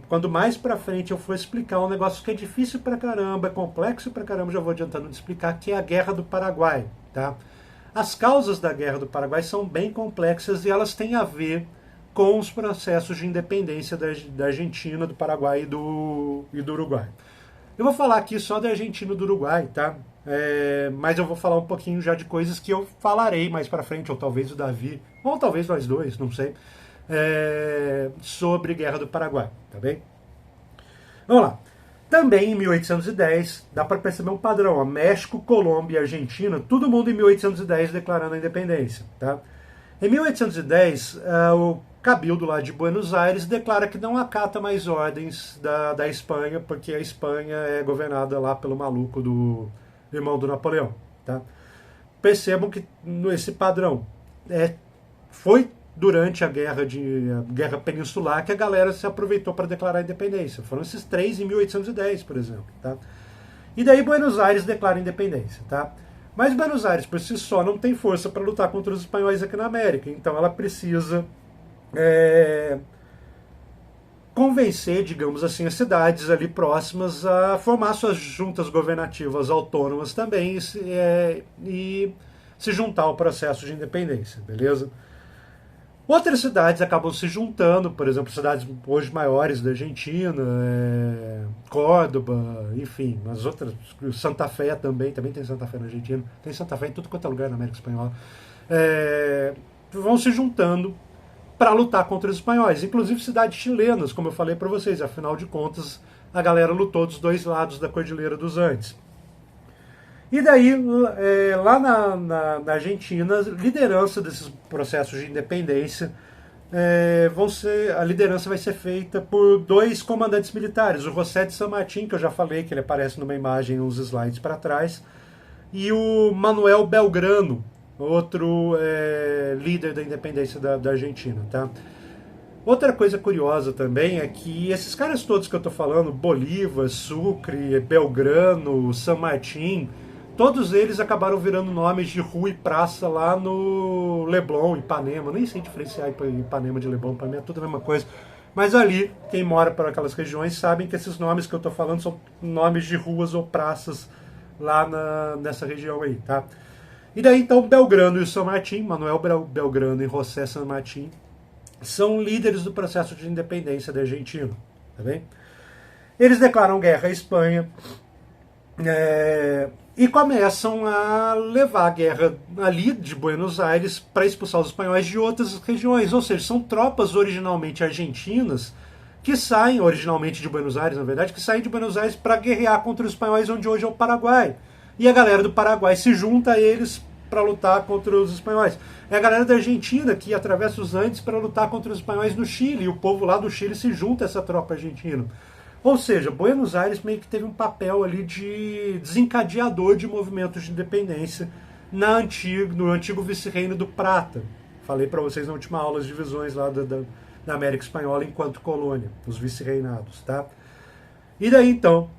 Quando mais pra frente eu for explicar um negócio que é difícil pra caramba, é complexo pra caramba, já vou adiantando de explicar, que é a Guerra do Paraguai, tá? As causas da Guerra do Paraguai são bem complexas e elas têm a ver com os processos de independência da Argentina, do Paraguai e do Uruguai. Eu vou falar aqui só da Argentina e do Uruguai, tá? Mas eu vou falar um pouquinho já de coisas que eu falarei mais pra frente, ou talvez o Davi, ou talvez nós dois, não sei, sobre Guerra do Paraguai, tá bem? Vamos lá. Também em 1810, dá para perceber um padrão, ó, México, Colômbia e Argentina, todo mundo em 1810 declarando a independência, tá? Em 1810, o Cabildo lá de Buenos Aires declara que não acata mais ordens da Espanha, porque a Espanha é governada lá pelo maluco do irmão do Napoleão, tá? Percebam que esse padrão foi durante a Guerra Peninsular que a galera se aproveitou para declarar a independência. Foram esses três em 1810, por exemplo. Tá? E daí Buenos Aires declara a independência. Tá? Mas Buenos Aires, por si só, não tem força para lutar contra os espanhóis aqui na América. Então ela precisa convencer, digamos assim, as cidades ali próximas a formar suas juntas governativas autônomas também e se juntar ao processo de independência, beleza? Outras cidades acabam se juntando, por exemplo, cidades hoje maiores da Argentina, Córdoba, enfim, as outras, Santa Fé também tem Santa Fé na Argentina, tem Santa Fé em tudo quanto é lugar na América Espanhola, vão se juntando para lutar contra os espanhóis, inclusive cidades chilenas, como eu falei para vocês, afinal de contas, a galera lutou dos dois lados da Cordilheira dos Andes. E daí, lá na Argentina, a liderança desses processos de independência, a liderança vai ser feita por dois comandantes militares, o José de San Martín, que eu já falei, que ele aparece numa imagem uns slides para trás, e o Manuel Belgrano, outro líder da independência da Argentina. Tá? Outra coisa curiosa também é que esses caras todos que eu estou falando, Bolívar, Sucre, Belgrano, San Martín, todos eles acabaram virando nomes de rua e praça lá no Leblon, Ipanema. Nem sei diferenciar Ipanema de Leblon, para mim é tudo a mesma coisa. Mas ali, quem mora por aquelas regiões sabem que esses nomes que eu estou falando são nomes de ruas ou praças lá nessa região aí, tá? E daí então Belgrano e o San Martín, Manuel Belgrano e José San Martín, são líderes do processo de independência da Argentina, tá bem? Eles declaram guerra à Espanha, e começam a levar a guerra ali de Buenos Aires para expulsar os espanhóis de outras regiões. Ou seja, são tropas originalmente argentinas que saem, originalmente de Buenos Aires, na verdade, que saem de Buenos Aires para guerrear contra os espanhóis onde hoje é o Paraguai. E a galera do Paraguai se junta a eles para lutar contra os espanhóis. É a galera da Argentina que atravessa os Andes para lutar contra os espanhóis no Chile, e o povo lá do Chile se junta a essa tropa argentina. Ou seja, Buenos Aires meio que teve um papel ali de desencadeador de movimentos de independência no antigo vice-reino do Prata. Falei para vocês na última aula as divisões lá da América Espanhola enquanto colônia, os vice-reinados, tá? E daí então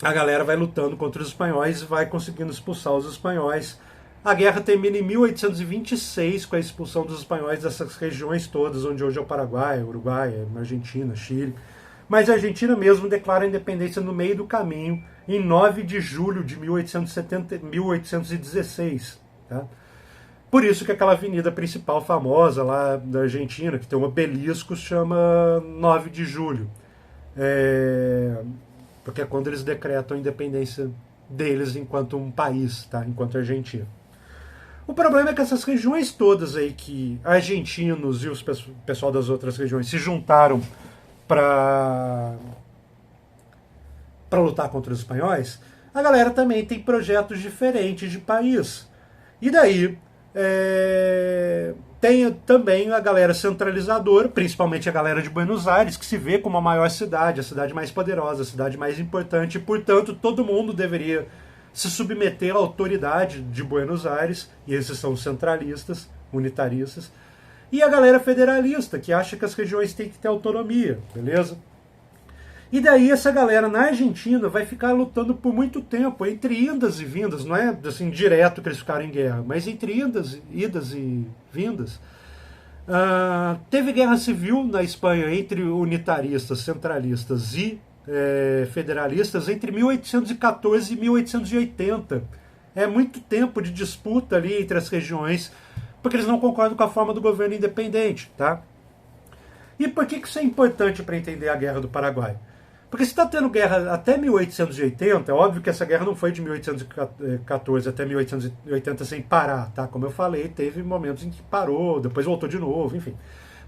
a galera vai lutando contra os espanhóis e vai conseguindo expulsar os espanhóis. A guerra termina em 1826 com a expulsão dos espanhóis dessas regiões todas, onde hoje é o Paraguai, Uruguai, Argentina, Chile. Mas a Argentina mesmo declara a independência no meio do caminho, em 9 de julho de 1816. Tá? Por isso que aquela avenida principal famosa lá da Argentina, que tem um obelisco, chama 9 de julho. Porque é quando eles decretam a independência deles enquanto um país, tá? Enquanto Argentina. O problema é que essas regiões todas aí que argentinos e o pessoal das outras regiões se juntaram para lutar contra os espanhóis, a galera também tem projetos diferentes de país. E daí tem também a galera centralizadora, principalmente a galera de Buenos Aires, que se vê como a maior cidade, a cidade mais poderosa, a cidade mais importante, e, portanto, todo mundo deveria se submeter à autoridade de Buenos Aires, e esses são os centralistas, unitaristas, e a galera federalista, que acha que as regiões têm que ter autonomia, beleza? E daí essa galera na Argentina vai ficar lutando por muito tempo, entre idas e vindas, não é assim direto que eles ficaram em guerra, mas entre idas e vindas. Teve guerra civil na Espanha entre unitaristas, centralistas e federalistas entre 1814 e 1880. É muito tempo de disputa ali entre as regiões, porque eles não concordam com a forma do governo independente, tá? E por que isso é importante para entender a Guerra do Paraguai? Porque se está tendo guerra até 1880, é óbvio que essa guerra não foi de 1814 até 1880 sem parar, tá? Como eu falei, teve momentos em que parou, depois voltou de novo, enfim.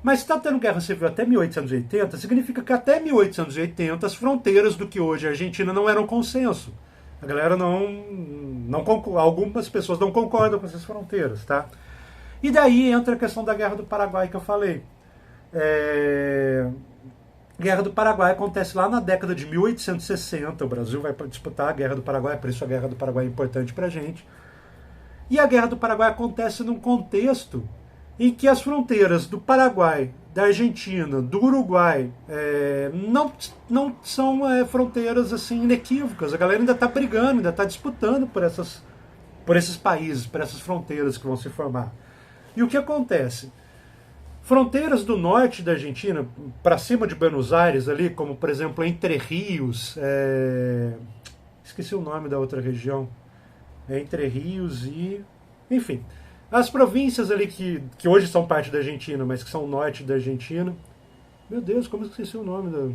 Mas se está tendo guerra civil até 1880, significa que até 1880 as fronteiras do que hoje é a Argentina não eram consenso. A galera algumas pessoas não concordam com essas fronteiras, tá? E daí entra a questão da Guerra do Paraguai que eu falei. A Guerra do Paraguai acontece lá na década de 1860. O Brasil vai disputar a Guerra do Paraguai, por isso a Guerra do Paraguai é importante pra gente. E a Guerra do Paraguai acontece num contexto em que as fronteiras do Paraguai, da Argentina, do Uruguai, não são fronteiras assim inequívocas. A galera ainda está brigando, ainda está disputando por esses países, por essas fronteiras que vão se formar. E o que acontece? Fronteiras do norte da Argentina, para cima de Buenos Aires, ali, como por exemplo Entre Rios, esqueci o nome da outra região, Entre Rios e... enfim, as províncias ali que hoje são parte da Argentina, mas que são o norte da Argentina. Meu Deus, como eu esqueci o nome da...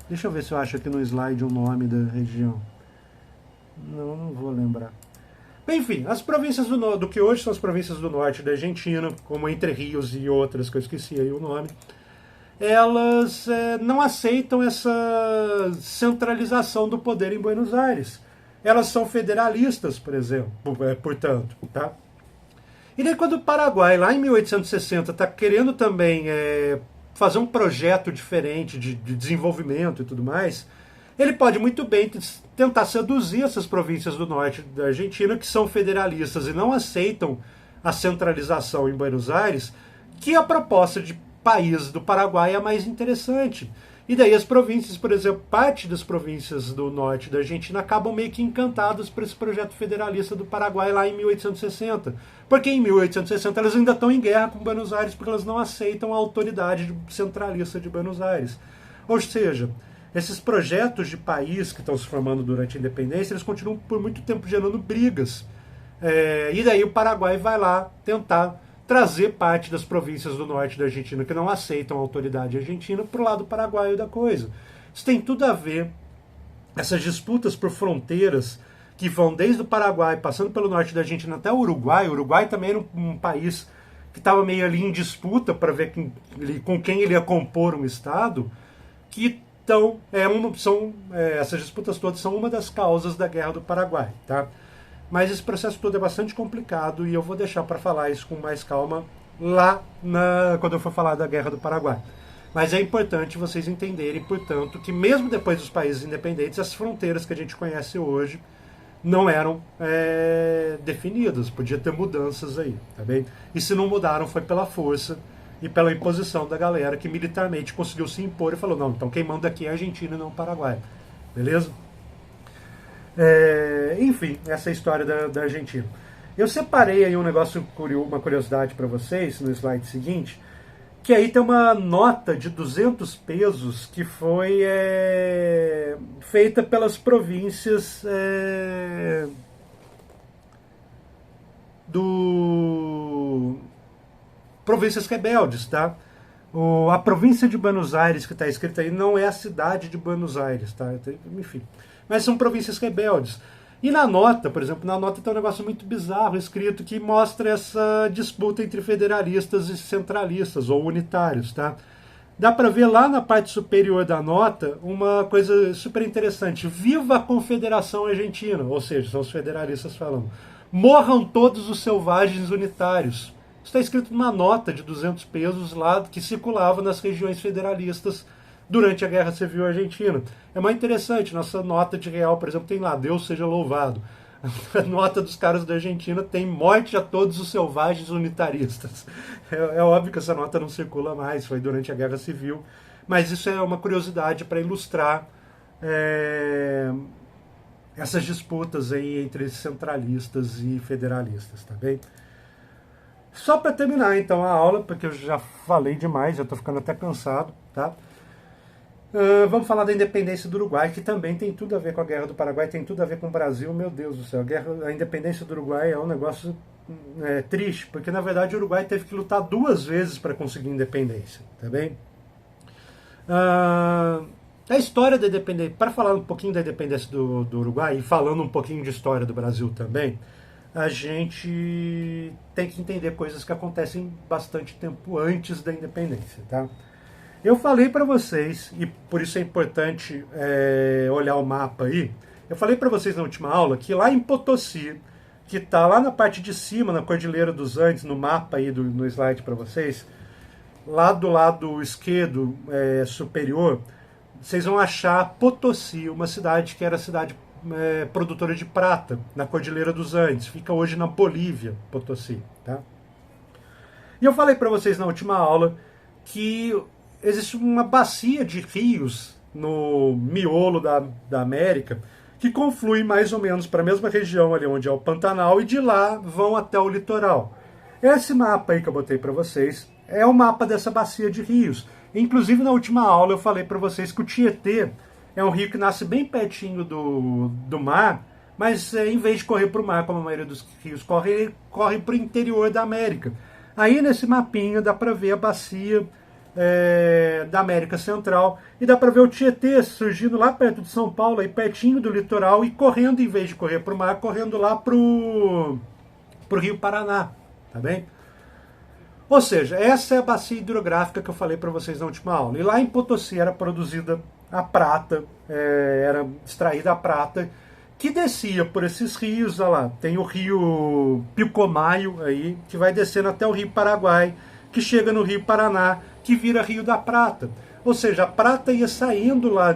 deixa eu ver se eu acho aqui no slide o nome da região. Não vou lembrar. Enfim, as províncias do que hoje são as províncias do norte da Argentina, como Entre Rios e outras que eu esqueci aí o nome, elas não aceitam essa centralização do poder em Buenos Aires. Elas são federalistas, por exemplo, portanto, tá? E daí quando o Paraguai, lá em 1860, está querendo também fazer um projeto diferente de desenvolvimento e tudo mais, ele pode muito bem tentar seduzir essas províncias do norte da Argentina, que são federalistas e não aceitam a centralização em Buenos Aires, que a proposta de país do Paraguai é mais interessante. E daí as províncias, por exemplo, parte das províncias do norte da Argentina acabam meio que encantadas por esse projeto federalista do Paraguai lá em 1860. Porque em 1860 elas ainda estão em guerra com Buenos Aires porque elas não aceitam a autoridade centralista de Buenos Aires. Ou seja, esses projetos de país que estão se formando durante a independência, eles continuam por muito tempo gerando brigas. E daí o Paraguai vai lá tentar trazer parte das províncias do norte da Argentina que não aceitam a autoridade argentina para o lado paraguaio da coisa. Isso tem tudo a ver, essas disputas por fronteiras que vão desde o Paraguai, passando pelo norte da Argentina até o Uruguai. O Uruguai também era um país que estava meio ali em disputa para ver com quem ele ia compor um Estado, que essas disputas todas são uma das causas da Guerra do Paraguai, tá? Mas esse processo todo é bastante complicado e eu vou deixar para falar isso com mais calma lá quando eu for falar da Guerra do Paraguai. Mas é importante vocês entenderem, portanto, que mesmo depois dos países independentes, as fronteiras que a gente conhece hoje não eram definidas. Podia ter mudanças aí, tá bem? E se não mudaram foi pela força e pela imposição da galera que militarmente conseguiu se impor e falou, não, então quem manda aqui é a Argentina e não o Paraguai. Beleza? Enfim, essa é a história da Argentina. Eu separei aí um negócio, uma curiosidade para vocês no slide seguinte, que aí tem uma nota de 200 pesos que foi feita pelas províncias províncias rebeldes, tá? A província de Buenos Aires que está escrita aí não é a cidade de Buenos Aires, tá? Enfim, mas são províncias rebeldes. E na nota, por exemplo, na nota tem um negócio muito bizarro escrito que mostra essa disputa entre federalistas e centralistas, ou unitários, tá? Dá para ver lá na parte superior da nota uma coisa super interessante. Viva a Confederação Argentina, ou seja, são os federalistas falando. Morram todos os selvagens unitários. Está escrito numa nota de 200 pesos lá que circulava nas regiões federalistas durante a Guerra Civil Argentina. É mais interessante, nossa nota de real, por exemplo, tem lá, Deus seja louvado. A nota dos caras da Argentina tem morte a todos os selvagens unitaristas. É óbvio que essa nota não circula mais, foi durante a Guerra Civil, mas isso é uma curiosidade para ilustrar essas disputas aí entre centralistas e federalistas, tá bem? Só para terminar então a aula, porque eu já falei demais, já estou ficando até cansado, tá? Vamos falar da independência do Uruguai, que também tem tudo a ver com a Guerra do Paraguai, tem tudo a ver com o Brasil, meu Deus do céu. A independência do Uruguai é um negócio triste, porque na verdade o Uruguai teve que lutar 2 vezes para conseguir independência, tá bem? A história da independência, para falar um pouquinho da independência do Uruguai, e falando um pouquinho de história do Brasil também, a gente tem que entender coisas que acontecem bastante tempo antes da independência, tá? Eu falei para vocês, e por isso é importante olhar o mapa aí, eu falei para vocês na última aula que lá em Potosí, que está lá na parte de cima, na Cordilheira dos Andes, no mapa aí no slide para vocês, lá do lado esquerdo superior, vocês vão achar Potosí, uma cidade que era cidade produtora de prata, na Cordilheira dos Andes. Fica hoje na Bolívia, Potosí. Tá? E eu falei para vocês na última aula que existe uma bacia de rios no miolo da América que conflui mais ou menos para a mesma região ali onde é o Pantanal e de lá vão até o litoral. Esse mapa aí que eu botei para vocês é o mapa dessa bacia de rios. Inclusive na última aula eu falei para vocês que o Tietê é um rio que nasce bem pertinho do mar, mas em vez de correr para o mar, como a maioria dos rios corre, ele corre para o interior da América. Aí nesse mapinha dá para ver a bacia da América Central e dá para ver o Tietê surgindo lá perto de São Paulo, aí pertinho do litoral e correndo, em vez de correr para o mar, correndo lá para o Rio Paraná, tá bem? Ou seja, essa é a bacia hidrográfica que eu falei para vocês na última aula. E lá em Potosí era produzida a prata, era extraída a prata, que descia por esses rios, olha lá, tem o rio Pilcomayo aí, que vai descendo até o rio Paraguai, que chega no rio Paraná, que vira Rio da Prata. Ou seja, a prata ia saindo lá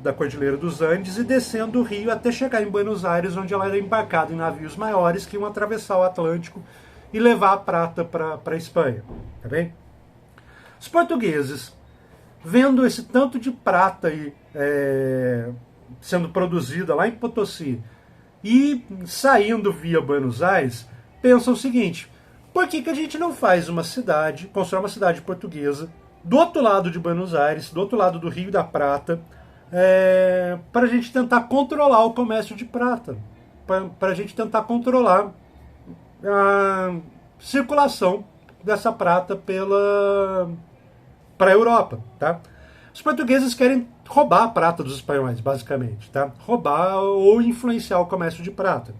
da Cordilheira dos Andes e descendo o rio até chegar em Buenos Aires, onde ela era embarcada em navios maiores que iam atravessar o Atlântico e levar a prata para a Espanha. Tá bem? Os portugueses, vendo esse tanto de prata aí, sendo produzida lá em Potosí e saindo via Buenos Aires, pensam o seguinte: por que a gente não faz uma cidade, constrói uma cidade portuguesa do outro lado de Buenos Aires, do outro lado do Rio da Prata, para a gente tentar controlar o comércio de prata, para a gente tentar controlar a circulação dessa prata para a Europa, tá? Os portugueses querem roubar a prata dos espanhóis, basicamente, tá? Roubar ou influenciar o comércio de prata.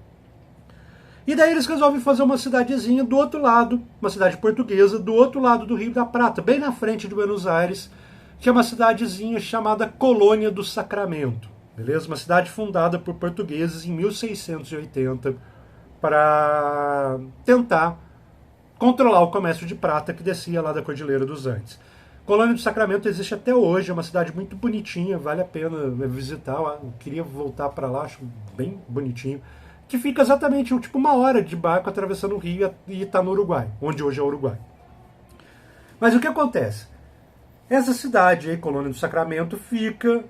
E daí eles resolvem fazer uma cidadezinha do outro lado, uma cidade portuguesa, do outro lado do Rio da Prata, bem na frente de Buenos Aires, que é uma cidadezinha chamada Colônia do Sacramento, beleza? Uma cidade fundada por portugueses em 1680, para tentar controlar o comércio de prata que descia lá da Cordilheira dos Andes. Colônia do Sacramento existe até hoje, é uma cidade muito bonitinha, vale a pena visitar. Eu queria voltar para lá, acho bem bonitinho. Que fica exatamente tipo 1 hora de barco atravessando o rio e está no Uruguai, onde hoje é o Uruguai. Mas o que acontece? Essa cidade aí, Colônia do Sacramento, fica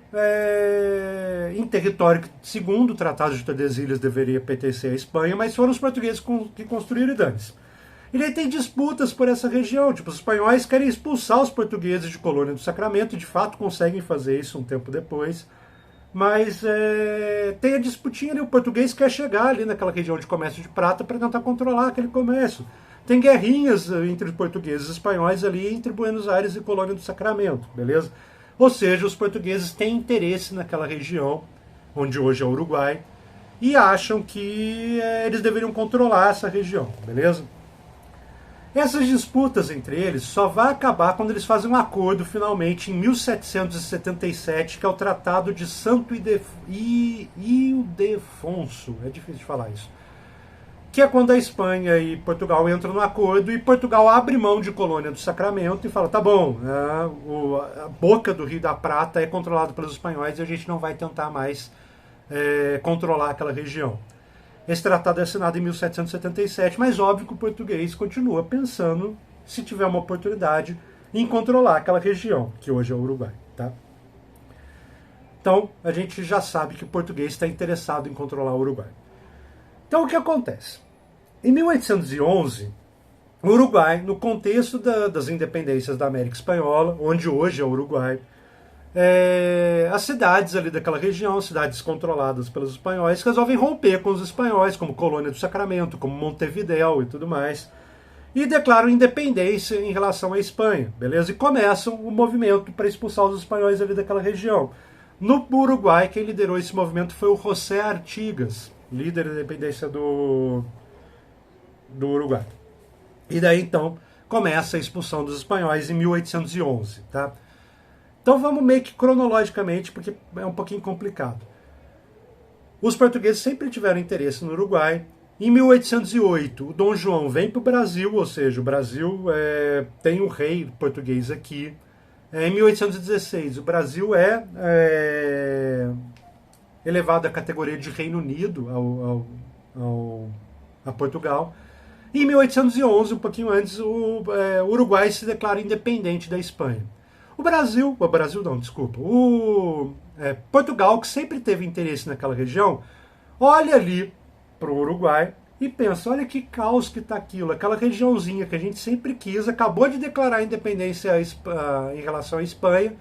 em território que, segundo o Tratado de Tordesilhas, deveria pertencer à Espanha, mas foram os portugueses que construíram e dane-se. E daí tem disputas por essa região. Tipo, os espanhóis querem expulsar os portugueses de Colônia do Sacramento, e de fato conseguem fazer isso um tempo depois. Mas tem a disputinha ali, o português quer chegar ali naquela região de comércio de prata para tentar controlar aquele comércio. Tem guerrinhas entre portugueses e espanhóis ali entre Buenos Aires e Colônia do Sacramento, beleza? Ou seja, os portugueses têm interesse naquela região, onde hoje é o Uruguai, e acham que eles deveriam controlar essa região, beleza? Essas disputas entre eles só vai acabar quando eles fazem um acordo finalmente em 1777, que é o Tratado de Santo Ildefonso, é difícil de falar isso, que é quando a Espanha e Portugal entram no acordo e Portugal abre mão de Colônia do Sacramento e fala, tá bom, a boca do Rio da Prata é controlada pelos espanhóis e a gente não vai tentar mais controlar aquela região. Esse tratado é assinado em 1777, mas óbvio que o português continua pensando, se tiver uma oportunidade, em controlar aquela região, que hoje é o Uruguai. Tá? Então, a gente já sabe que o português está interessado em controlar o Uruguai. Então, o que acontece? Em 1811, o Uruguai, no contexto das independências da América Espanhola, onde hoje é o Uruguai, as cidades ali daquela região, cidades controladas pelos espanhóis, resolvem romper com os espanhóis, como Colônia do Sacramento, como Montevidéu e tudo mais, e declaram independência em relação à Espanha, beleza? E começam o movimento para expulsar os espanhóis ali daquela região. No Uruguai, quem liderou esse movimento foi o José Artigas, líder da independência do Uruguai. E daí, então, começa a expulsão dos espanhóis em 1811, tá? Então vamos meio que cronologicamente, porque é um pouquinho complicado. Os portugueses sempre tiveram interesse no Uruguai. Em 1808, o Dom João vem para o Brasil, ou seja, o Brasil tem um rei português aqui. Em 1816, o Brasil é elevado à categoria de Reino Unido a Portugal. E em 1811, um pouquinho antes, o Uruguai se declara independente da Espanha. Portugal, que sempre teve interesse naquela região, olha ali para o Uruguai e pensa, olha que caos que está aquilo, aquela regiãozinha que a gente sempre quis, acabou de declarar a independência em relação à Espanha,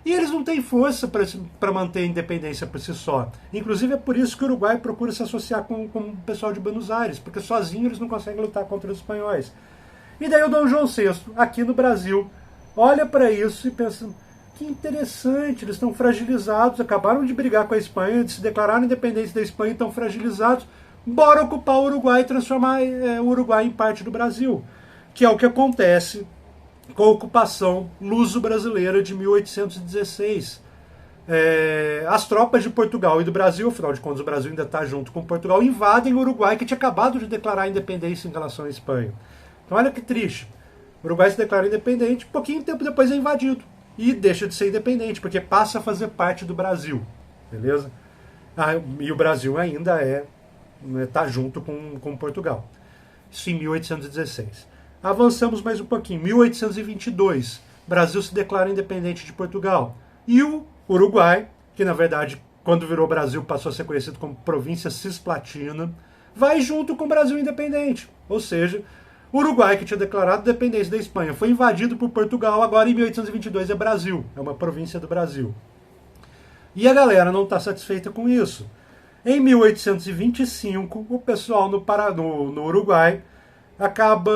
e eles não têm força para manter a independência por si só. Inclusive é por isso que o Uruguai procura se associar com o pessoal de Buenos Aires, porque sozinho eles não conseguem lutar contra os espanhóis. E daí o Dom João VI, aqui no Brasil, olha para isso e pensa, que interessante, eles estão fragilizados, acabaram de brigar com a Espanha, de se declarar a independência da Espanha, estão fragilizados, bora ocupar o Uruguai e transformar o Uruguai em parte do Brasil, que é o que acontece com a ocupação luso-brasileira de 1816. As tropas de Portugal e do Brasil, afinal de contas o Brasil ainda está junto com Portugal, invadem o Uruguai, que tinha acabado de declarar a independência em relação à Espanha. Então olha que triste. O Uruguai se declara independente, pouquinho tempo depois é invadido. E deixa de ser independente, porque passa a fazer parte do Brasil. Beleza? E o Brasil ainda está junto com Portugal. Isso em 1816. Avançamos mais um pouquinho. 1822, Brasil se declara independente de Portugal. E o Uruguai, que na verdade, quando virou Brasil, passou a ser conhecido como província cisplatina, vai junto com o Brasil independente. Ou seja, o Uruguai, que tinha declarado independência da Espanha, foi invadido por Portugal, agora em 1822 é Brasil, é uma província do Brasil. E a galera não está satisfeita com isso. Em 1825, o pessoal no Uruguai acaba,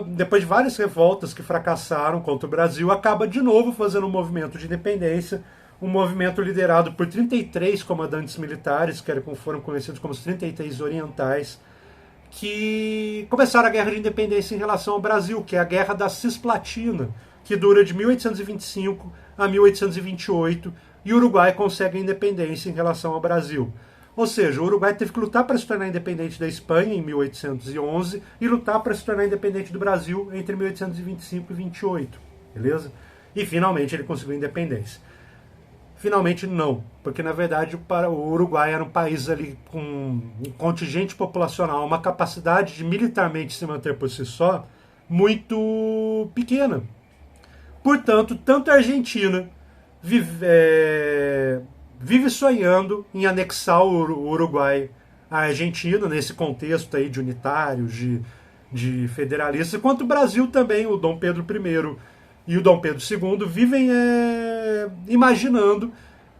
depois de várias revoltas que fracassaram contra o Brasil, acaba de novo fazendo um movimento de independência, um movimento liderado por 33 comandantes militares, que foram conhecidos como os 33 orientais, que começaram a guerra de independência em relação ao Brasil, que é a Guerra da Cisplatina, que dura de 1825 a 1828, e o Uruguai consegue a independência em relação ao Brasil. Ou seja, o Uruguai teve que lutar para se tornar independente da Espanha em 1811 e lutar para se tornar independente do Brasil entre 1825 e 28, beleza? E finalmente ele conseguiu a independência. Finalmente não, porque na verdade o Uruguai era um país ali com um contingente populacional, uma capacidade de militarmente se manter por si só muito pequena. Portanto, tanto a Argentina vive sonhando em anexar o Uruguai à Argentina, nesse contexto aí de unitários, de federalistas, quanto o Brasil também, o Dom Pedro I e o Dom Pedro II vivem imaginando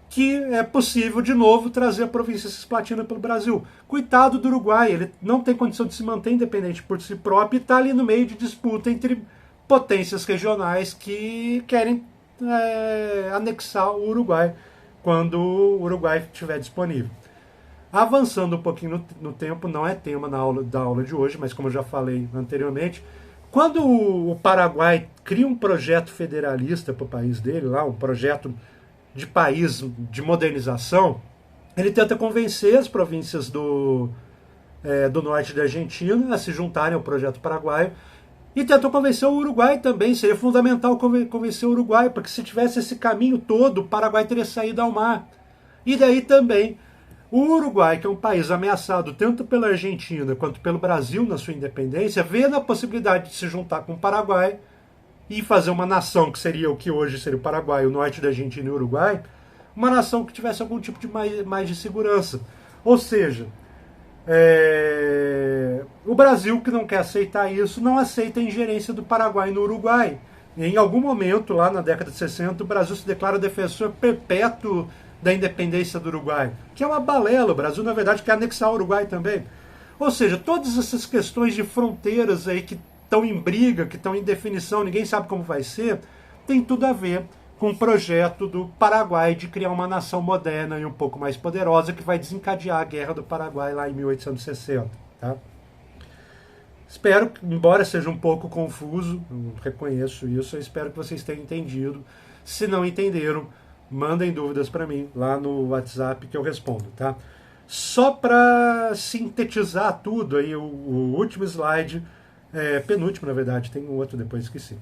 que é possível de novo trazer a província cisplatina pelo Brasil. Coitado do Uruguai, ele não tem condição de se manter independente por si próprio e está ali no meio de disputa entre potências regionais que querem anexar o Uruguai quando o Uruguai estiver disponível. Avançando um pouquinho no tempo, não é tema da aula de hoje, mas como eu já falei anteriormente, quando o Paraguai cria um projeto federalista para o país dele, lá, um projeto de país de modernização, ele tenta convencer as províncias do norte da Argentina a se juntarem ao projeto paraguaio e tentou convencer o Uruguai também. Seria fundamental convencer o Uruguai, porque se tivesse esse caminho todo, o Paraguai teria saído ao mar. E daí também o Uruguai, que é um país ameaçado tanto pela Argentina quanto pelo Brasil na sua independência, vendo a possibilidade de se juntar com o Paraguai e fazer uma nação que seria o que hoje seria o Paraguai, o norte da Argentina e o Uruguai, uma nação que tivesse algum tipo de mais de segurança. Ou seja, o Brasil, que não quer aceitar isso, não aceita a ingerência do Paraguai no Uruguai. E em algum momento, lá na década de 60, o Brasil se declara defensor perpétuo da independência do Uruguai, que é uma balela. O Brasil, na verdade, quer anexar o Uruguai também. Ou seja, todas essas questões de fronteiras aí que estão em briga, que estão em definição, ninguém sabe como vai ser, tem tudo a ver com o projeto do Paraguai de criar uma nação moderna e um pouco mais poderosa que vai desencadear a Guerra do Paraguai lá em 1860. Tá? Espero, embora seja um pouco confuso, eu reconheço isso, eu espero que vocês tenham entendido. Se não entenderam, mandem dúvidas para mim lá no WhatsApp que eu respondo. Tá? Só para sintetizar tudo, aí, o último slide, penúltimo na verdade, tem um outro depois, esqueci,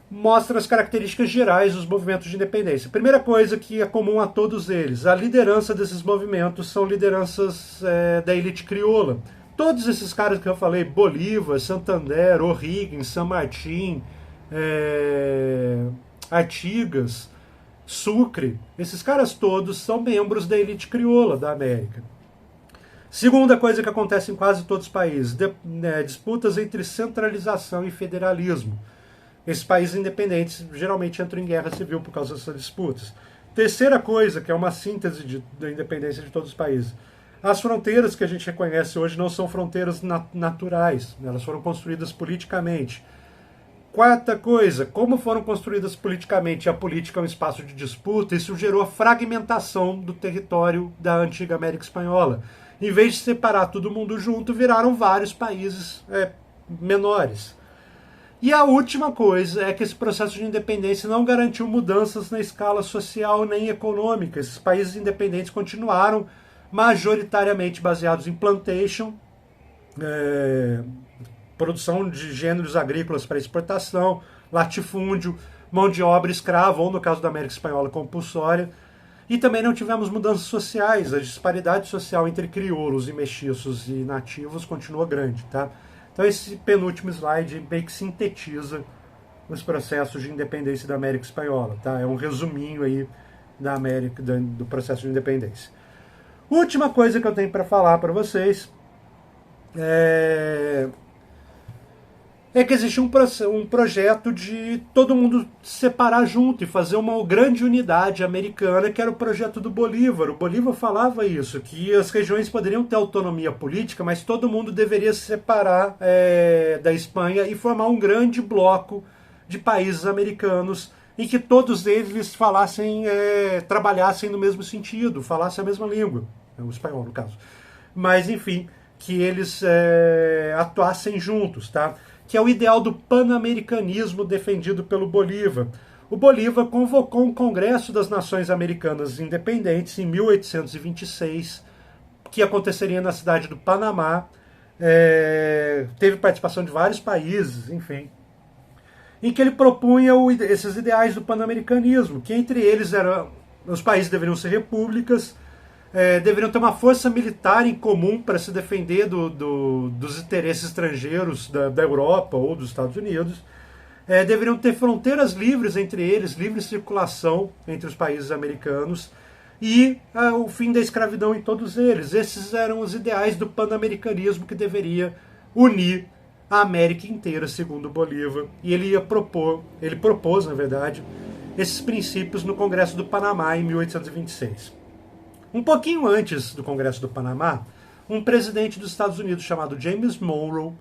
mostra as características gerais dos movimentos de independência. Primeira coisa que é comum a todos eles, a liderança desses movimentos são lideranças da elite crioula. Todos esses caras que eu falei, Bolívar, Santander, O'Higgins, San Martín, Artigas, Sucre, esses caras todos são membros da elite crioula da América. Segunda coisa que acontece em quase todos os países, disputas entre centralização e federalismo. Esses países independentes geralmente entram em guerra civil por causa dessas disputas. Terceira coisa, que é uma síntese da independência de todos os países. As fronteiras que a gente reconhece hoje não são fronteiras naturais, elas foram construídas politicamente. Quarta coisa, como foram construídas politicamente, a política é um espaço de disputa, isso gerou a fragmentação do território da antiga América Espanhola. Em vez de separar todo mundo junto, viraram vários países menores. E a última coisa é que esse processo de independência não garantiu mudanças na escala social nem econômica. Esses países independentes continuaram majoritariamente baseados em plantation, produção de gêneros agrícolas para exportação, latifúndio, mão de obra escrava, ou no caso da América Espanhola, compulsória. E também não tivemos mudanças sociais. A disparidade social entre crioulos e mestiços e nativos continua grande. Tá? Então esse penúltimo slide meio que sintetiza os processos de independência da América Espanhola. Tá? É um resuminho aí da América, do processo de independência. Última coisa que eu tenho para falar para vocês é que existe um projeto de todo mundo se separar junto e fazer uma grande unidade americana, que era o projeto do Bolívar. O Bolívar falava isso, que as regiões poderiam ter autonomia política, mas todo mundo deveria se separar da Espanha e formar um grande bloco de países americanos em que todos eles trabalhassem no mesmo sentido, falassem a mesma língua, o espanhol no caso. Mas, enfim, que eles atuassem juntos, tá? Que é o ideal do pan-americanismo defendido pelo Bolívar. O Bolívar convocou um Congresso das Nações Americanas Independentes em 1826 que aconteceria na cidade do Panamá. Teve participação de vários países, enfim, em que ele propunha esses ideais do pan-americanismo, que entre eles eram os países deveriam ser repúblicas, deveriam ter uma força militar em comum para se defender dos interesses estrangeiros da Europa ou dos Estados Unidos, deveriam ter fronteiras livres entre eles, livre circulação entre os países americanos, e o fim da escravidão em todos eles. Esses eram os ideais do pan-americanismo que deveria unir a América inteira, segundo Bolívar, e ele propôs, na verdade, esses princípios no Congresso do Panamá em 1826. Um pouquinho antes do Congresso do Panamá, um presidente dos Estados Unidos chamado James Monroe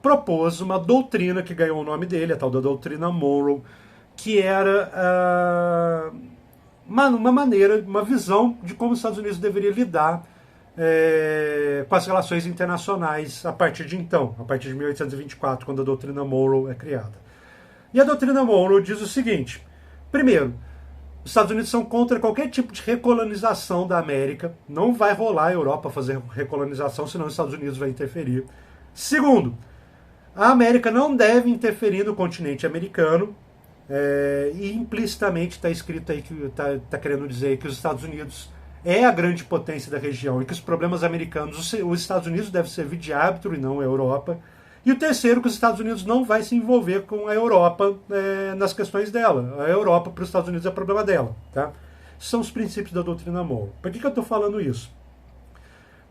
propôs uma doutrina que ganhou o nome dele, a tal da doutrina Monroe, que era uma maneira, uma visão de como os Estados Unidos deveriam lidar com as relações internacionais a partir de então, a partir de 1824, quando a doutrina Monroe é criada. E a doutrina Monroe diz o seguinte: primeiro, os Estados Unidos são contra qualquer tipo de recolonização da América, não vai rolar a Europa fazer recolonização, senão os Estados Unidos vai interferir. Segundo, a América não deve interferir no continente americano, e implicitamente está escrito aí que está querendo dizer que os Estados Unidos é a grande potência da região e que os problemas americanos, os Estados Unidos deve servir de árbitro e não a Europa. E o terceiro, que os Estados Unidos não vai se envolver com a Europa nas questões dela. A Europa para os Estados Unidos é problema dela. Tá? São os princípios da doutrina Monroe. Por que eu estou falando isso?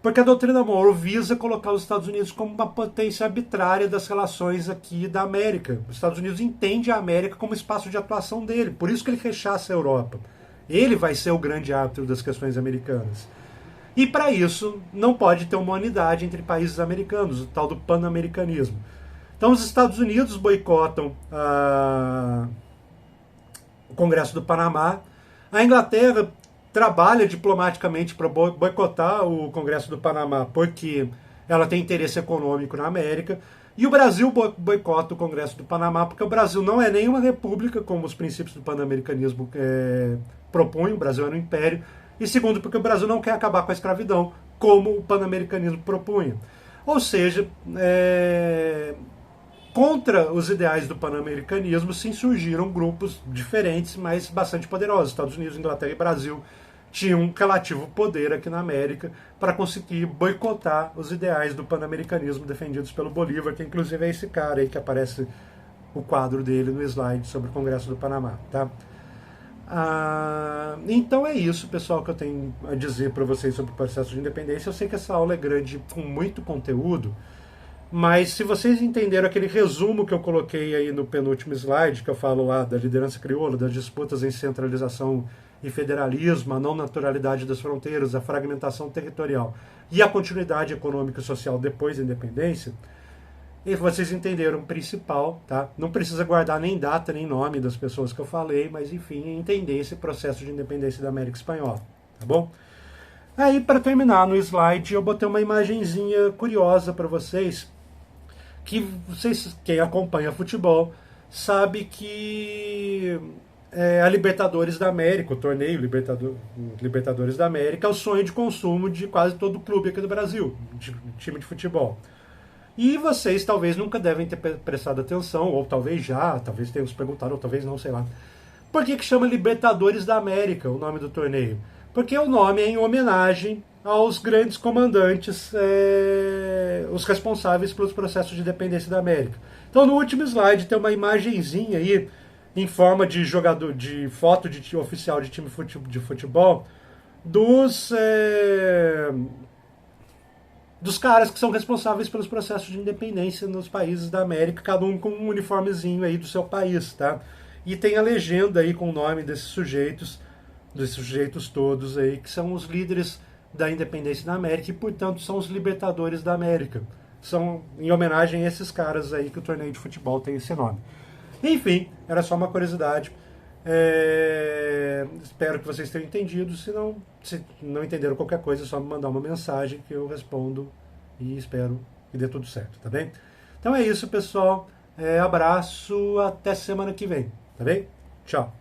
Porque a doutrina Monroe visa colocar os Estados Unidos como uma potência arbitrária das relações aqui da América. Os Estados Unidos entende a América como espaço de atuação dele. Por isso que ele rechaça a Europa. Ele vai ser o grande árbitro das questões americanas. E para isso não pode ter uma unidade entre países americanos, o tal do pan-americanismo. Então os Estados Unidos boicotam o Congresso do Panamá. A Inglaterra trabalha diplomaticamente para boicotar o Congresso do Panamá porque ela tem interesse econômico na América. E o Brasil boicota o Congresso do Panamá porque o Brasil não é nenhuma república, como os princípios do pan-americanismo propõem. O Brasil é um império. E segundo, porque o Brasil não quer acabar com a escravidão, como o pan-americanismo propunha. Ou seja, contra os ideais do pan-americanismo se insurgiram grupos diferentes, mas bastante poderosos. Estados Unidos, Inglaterra e Brasil tinham um relativo poder aqui na América para conseguir boicotar os ideais do pan-americanismo defendidos pelo Bolívar, que inclusive é esse cara aí que aparece o quadro dele no slide sobre o Congresso do Panamá. Tá? Então é isso, pessoal, que eu tenho a dizer para vocês sobre o processo de independência. Eu sei que essa aula é grande, com muito conteúdo, mas se vocês entenderam aquele resumo que eu coloquei aí no penúltimo slide, que eu falo lá da liderança crioula, das disputas em centralização e federalismo, a não naturalidade das fronteiras, a fragmentação territorial e a continuidade econômica e social depois da independência, e vocês entenderam o principal, tá? Não precisa guardar nem data, nem nome das pessoas que eu falei, mas enfim, entender esse processo de independência da América Espanhola, tá bom? Aí, para terminar, no slide, eu botei uma imagenzinha curiosa para vocês, que vocês, quem acompanha futebol, sabe que a Libertadores da América, o torneio Libertadores da América, é o sonho de consumo de quase todo clube aqui do Brasil, de time de futebol. E vocês talvez nunca devem ter prestado atenção, ou talvez já, talvez tenham se perguntado, ou talvez não, sei lá. Por que chama Libertadores da América o nome do torneio? Porque o nome é em homenagem aos grandes comandantes, os responsáveis pelos processos de independência da América. Então no último slide tem uma imagenzinha aí, em forma de jogador, de foto de oficial de time de futebol, dos caras que são responsáveis pelos processos de independência nos países da América, cada um com um uniformezinho aí do seu país, tá? E tem a legenda aí com o nome desses sujeitos todos aí, que são os líderes da independência da América e, portanto, são os libertadores da América. São em homenagem a esses caras aí que o torneio de futebol tem esse nome. Enfim, era só uma curiosidade. Espero que vocês tenham entendido. Se não entenderam qualquer coisa, é só me mandar uma mensagem que eu respondo e espero que dê tudo certo, tá bem? Então é isso, pessoal. Abraço, até semana que vem, tá bem? Tchau.